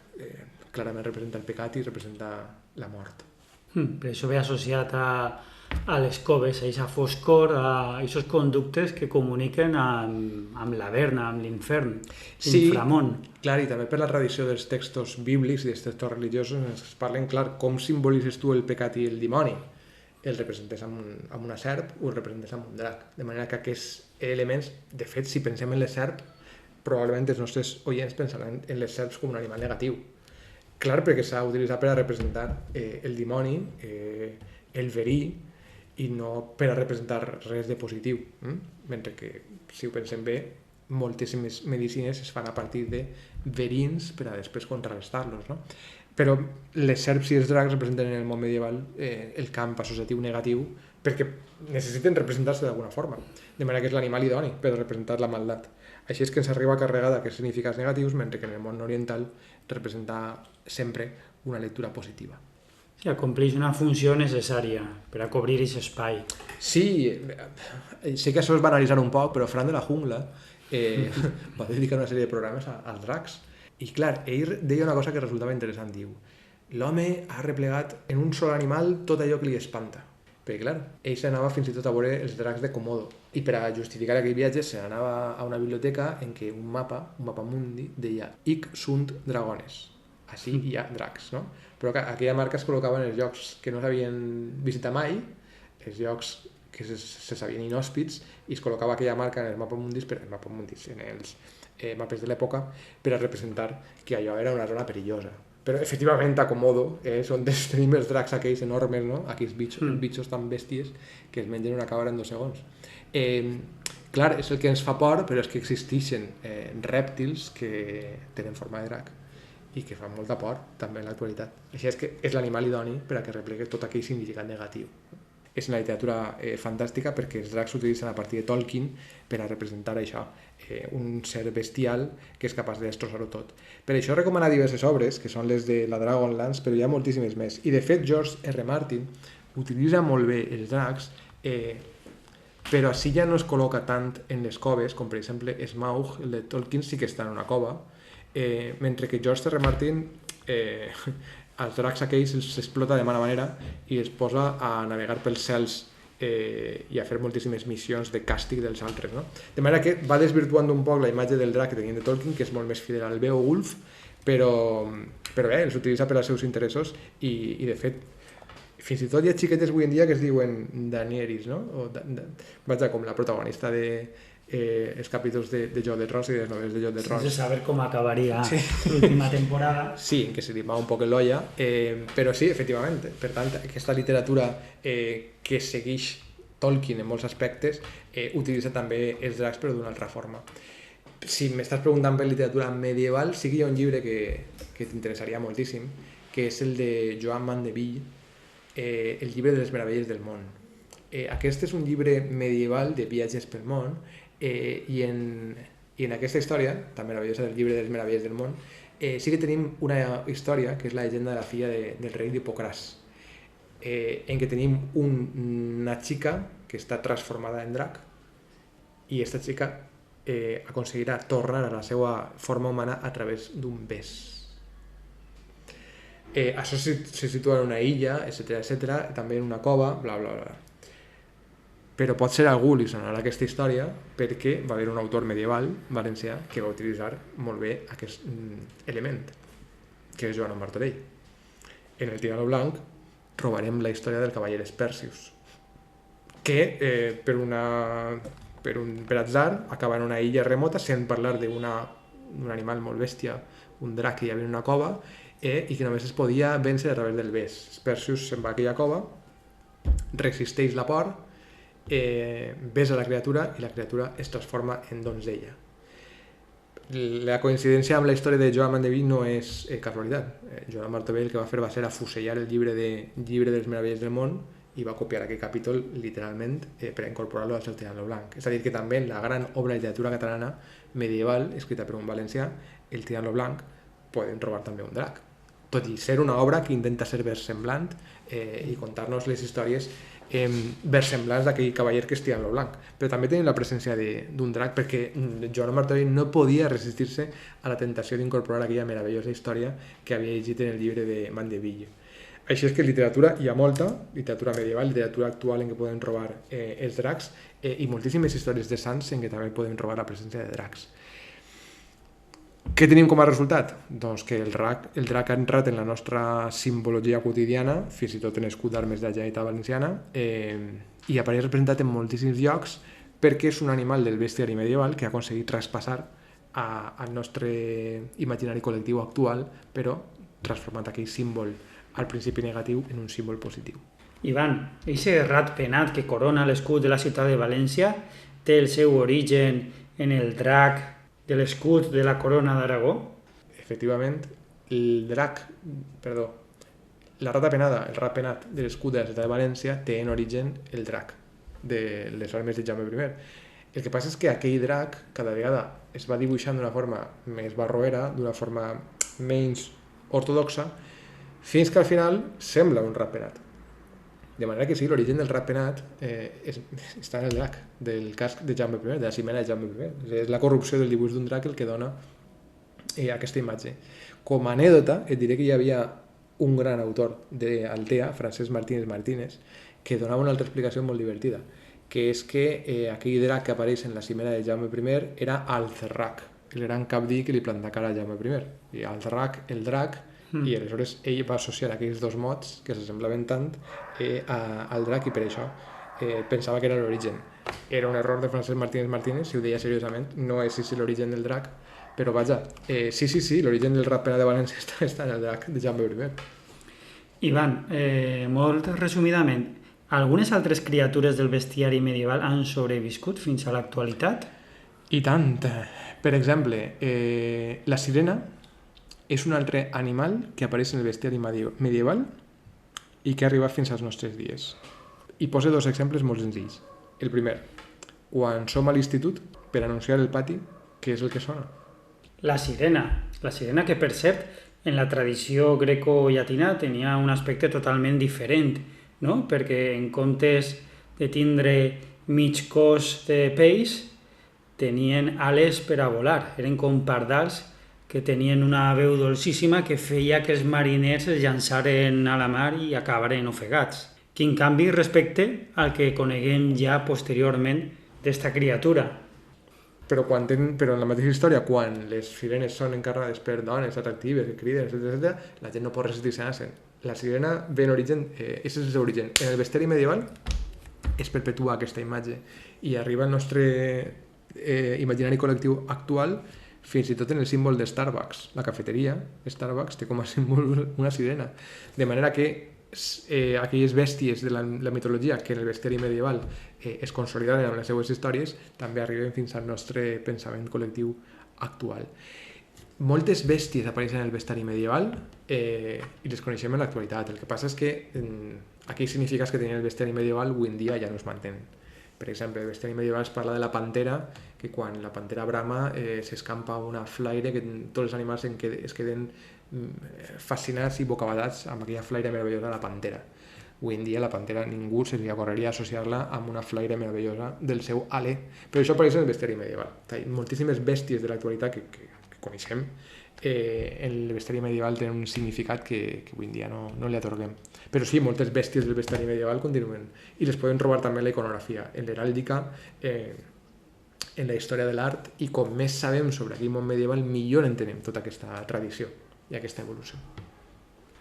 Speaker 3: clarament representa el pecat i representa la mort.
Speaker 2: Per això ve associat a les coves, a aquesta foscor, a aquests conductes que comuniquen amb l'Avern, amb l'infern, l'inframón.
Speaker 3: Clar, i també per la tradició dels textos bíblics i dels textos religiosos ens parlen clar com simbolitzes tu el pecat i el dimoni. El representes amb una serp o el representes amb un drac. De manera que aquests elements, de fet, si pensem en les serps, probablement els nostres oients pensaran en les serps com un animal negatiu. Clar, perquè s'ha utilitzat per a representar el dimoni, el verí, i no per a representar res de positiu. Mentre que, si ho pensem bé, moltíssimes medicines es fan a partir de verins per a després contrarrestar-los, no? Però les serps i els dracs representen en el món medieval el camp associatiu negatiu perquè necessiten representar-se d'alguna forma, de manera que és l'animal idoni per representar la maldat. Així és que ens arriba carregada d'aquests significats negatius, mentre que en el món oriental representa sempre una lectura positiva.
Speaker 2: Sí, compleix una funció necessària per a cobrir aquest espai.
Speaker 3: Sí, sé que això és banalitzar un poc, però Fran de la Jungla va dedicar una sèrie de programes als dracs. I clar, ell deia una cosa que resultava interessant, diu: l'home ha replegat en un sol animal tot allò que li espanta. Perquè clar, ell s'anava fins i tot a veure els dracs de Komodo. I per a justificar aquell viatge s'anava a una biblioteca en què un mapa mundi, deia Hic sunt dragones. Així hi ha dracs, no? Però aquella marca es col·locava en els llocs que no s'havien visitat mai, els llocs que se sabien inhòspits, i es col·locava aquella marca en els mapamundis, en els mapes de l'època, per a representar que allò era una zona perillosa. Però efectivament a Komodo és on tenim els dracs aquells enormes, no? Aquells bitxos tan bèsties que es mengen una cabra en 2 segons. Clar, és el que ens fa por, però és que existeixen rèptils que tenen forma de drac i que fan molta por també en l'actualitat. Així és que és l'animal idoni per a que replegui tot aquell significat negatiu. És una literatura fantàstica perquè els dracs s'utilitzen a partir de Tolkien per a representar això, un ser bestial que és capaç de destrossar-ho tot. Per això recomana diverses obres, que són les de la Dragonlance, però hi ha moltíssimes més. I de fet George R. Martin utilitza molt bé els dracs, però així ja no es col·loca tant en les coves, com per exemple Smaug, el de Tolkien, sí que està en una cova, mentre que George R. Martin els dracs aquells els explota de mala manera i els posa a navegar pels cels i a fer moltíssimes missions de càstig dels altres, no? De manera que va desvirtuant un poc la imatge del drac que tenien de Tolkien, que és molt més fidel al Beowulf, però bé, els utilitza per als seus interessos i de fet fins i tot hi ha xiquetes avui en dia que es diuen Daenerys, no? Vaja, com la protagonista els capítols de Joc de Trons i de les novel·les de Joc de Trons.
Speaker 2: Sense saber com acabaria l'última temporada.
Speaker 3: Sí, que se li va un poc l'olla, però sí, efectivament. Per tant, aquesta literatura que segueix Tolkien en molts aspectes utilitza també els dracs però d'una altra forma. Si m'estàs preguntant per literatura medieval, sí que hi ha un llibre que t'interessaria moltíssim, que és el de Joan Mandeville, el llibre de les meravelles del món. Aquest és un llibre medieval de viatges pel món i en aquesta història, tan meravellosa del llibre de les meravelles del món, sí que tenim una història que és la llegenda de la filla del rei d'Hipocràs, en què tenim una xica que està transformada en drac i aquesta xica aconseguirà tornar a la seva forma humana a través d'un bes. Això se situa en una illa, etc., també en una cova, bla, bla, bla. Però pot ser a algú li sonarà aquesta història perquè va haver un autor medieval valencià que va utilitzar molt bé aquest element, que és Joan Martorell. En el Tirano Blanc trobarem la història del cavaller Perseus, que per atzar acaba en una illa remota sent parlar d'un animal molt bèstia, un drac que hi havia en una cova i que només es podia vèncer a través del bes. Perseus se'n va a aquella cova, resisteix la por, besa la criatura i la criatura es transforma en donzella. La coincidència amb la història de Joan Mandeville no és casualitat. Joan Martorell el que va fer va ser afusellar el llibre de les meravelles del món i va copiar aquest capítol literalment per incorporar-lo al seu Tirano Blanc. És a dir, que també en la gran obra de literatura catalana medieval, escrita per un valencià, el Tirano Blanc, podem trobar també un drac. Tot i ser una obra que intenta ser versemblant i contar-nos les històries versemblants d'aquell cavaller que és Tirano Blanc. Però també tenim la presència d'un drac perquè Joan Martorell no podia resistir-se a la tentació d'incorporar aquella meravellosa història que havia llegit en el llibre de Mandeville. Així és que literatura hi ha molta, literatura medieval, literatura actual en què podem trobar els dracs i moltíssimes històries de sants en què també podem trobar la presència de dracs. Què tenim com a resultat? Doncs que el drac ha entrat en la nostra simbologia quotidiana, fins i tot en escut d'armes de la Generalitat Valenciana, i apareix representat en moltíssims llocs perquè és un animal del bestiari medieval que ha aconseguit traspassar al nostre imaginari col·lectiu actual, però transformant aquell símbol al principi negatiu en un símbol positiu.
Speaker 2: Ivan, aquest rat penat que corona l'escut de la ciutat de València té el seu origen en el drac de l'escut de la corona d'Aragó?
Speaker 3: Efectivament, la rata penada, el rat penat de l'escut de la ciutat de València té en origen el drac de les armes de Jaume I. El que passa és que aquell drac cada vegada es va dibuixant d'una forma més barroera, d'una forma menys ortodoxa, fins que al final sembla un rat penat. De manera que sí, l'origen del rat penat està en el drac, del casc de Jaume I, de la cimera de Jaume I. És la corrupció del dibuix d'un drac el que dona aquesta imatge. Com a anèdota, et diré que hi havia un gran autor d'Altea, Francesc Martínez, que donava una altra explicació molt divertida, que és que aquell drac que apareix en la cimera de Jaume I era Alcerrac, el gran capdí que li plantà cara a Jaume I. I Alcerrac, el drac, i aleshores ell va associar aquells dos mots que s'assemblaven tant al drac i per això pensava que era l'origen. Era un error de Francesc Martínez, si ho deia seriosament, no és l'origen del drac, però vaja, sí, l'origen del rat penat de València està en el drac de Jaume I.
Speaker 2: Ivan, molt resumidament, algunes altres criatures del bestiari medieval han sobreviscut fins a l'actualitat?
Speaker 3: I tant! Per exemple, la sirena és un altre animal que apareix en el bestiari medieval i que ha arribat fins als nostres dies. I poso dos exemples molt senzills. El primer, quan som a l'institut per anunciar el pati, què és el que sona?
Speaker 2: La sirena que per cert, en la tradició greco-llatina tenia un aspecte totalment diferent, no? Perquè en comptes de tindre mig cos de peix, tenien ales per a volar, eren com pardals que tenien una veu dolcíssima que feia que els mariners es llançaren a la mar i acabaren ofegats. Quin canvi respecte al que coneguem ja posteriorment d'esta criatura.
Speaker 3: Però en la mateixa història, quan les sirenes són encarregades per dones atractives, que criden, etc., la gent no pot resistir-se a anar-se'n. La sirena ve en origen, és el seu origen. En el bestiari medieval es perpetua aquesta imatge i arriba al nostre imaginari col·lectiu actual fins i tot en el símbol de Starbucks. La cafeteria Starbucks té com a símbol una sirena. De manera que aquelles bèsties de la mitologia que en el bestiari medieval es consoliden amb les seues històries també arriben fins al nostre pensament col·lectiu actual. Moltes bèsties apareixen en el bestiari medieval i les coneixem en l'actualitat. El que passa és que aquells significats que tenia el bestiari medieval avui en dia ja no es mantenen. Per exemple, el bestiari medieval es parla de la pantera, que quan la pantera brama s'escampa una flaire que tots els animals es queden fascinats i bocabadats amb aquella flaire meravellosa de la pantera. Avui en dia la pantera ningú se li ocorreria associar-la amb una flaire meravellosa del seu alè, però això apareix en el bestiari medieval. Moltíssimes bèsties de l'actualitat que coneixem en el bestiari medieval tenen un significat que avui en dia no li atorguem. Però sí, moltes bèsties del bestiari medieval continuen i les podem trobar també en la iconografia, en l'heràldica, en la història de l'art, i com més sabem sobre aquell món medieval, millor entenem tota aquesta tradició i aquesta evolució.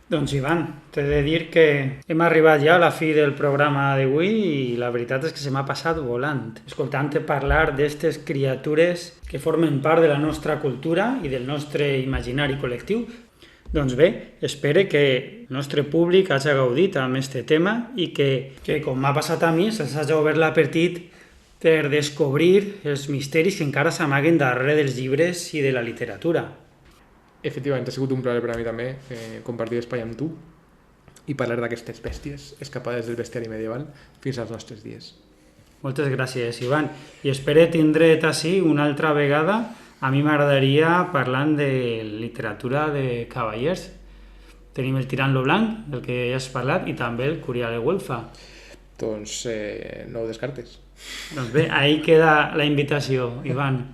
Speaker 2: Doncs Ivan, t'he de dir que hem arribat ja a la fi del programa d'avui i la veritat és que se m'ha passat volant, escoltant-te parlar d'aquestes criatures que formen part de la nostra cultura i del nostre imaginari col·lectiu. Doncs bé, espero que el nostre públic hagi gaudit amb aquest tema i que com m'ha passat a mi, se'ls hagi obert l'apetit per descobrir els misteris que encara s'amaguen darrere dels llibres i de la literatura.
Speaker 3: Efectivament, ha sigut un plaer per a mi també compartir espai amb tu i parlar d'aquestes bèsties escapades del bestiari medieval fins als nostres dies.
Speaker 2: Moltes gràcies, Ivan. I espero tindre't ací una altra vegada. A mi m'agradaria parlant de literatura de cavallers. Tenim el Tirant lo Blanc, del que ja has parlat, i també el Curial de Güelfa.
Speaker 3: Doncs no ho descartes.
Speaker 2: Doncs bé, ahí queda la invitació, Ivan.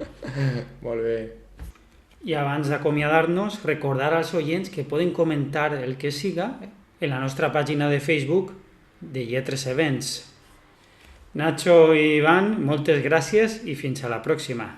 Speaker 3: Molt bé.
Speaker 2: I abans d'acomiadar-nos, recordar als oients que poden comentar el que siga en la nostra pàgina de Facebook de Lletres Events. Nacho i Ivan, moltes gràcies i fins a la pròxima.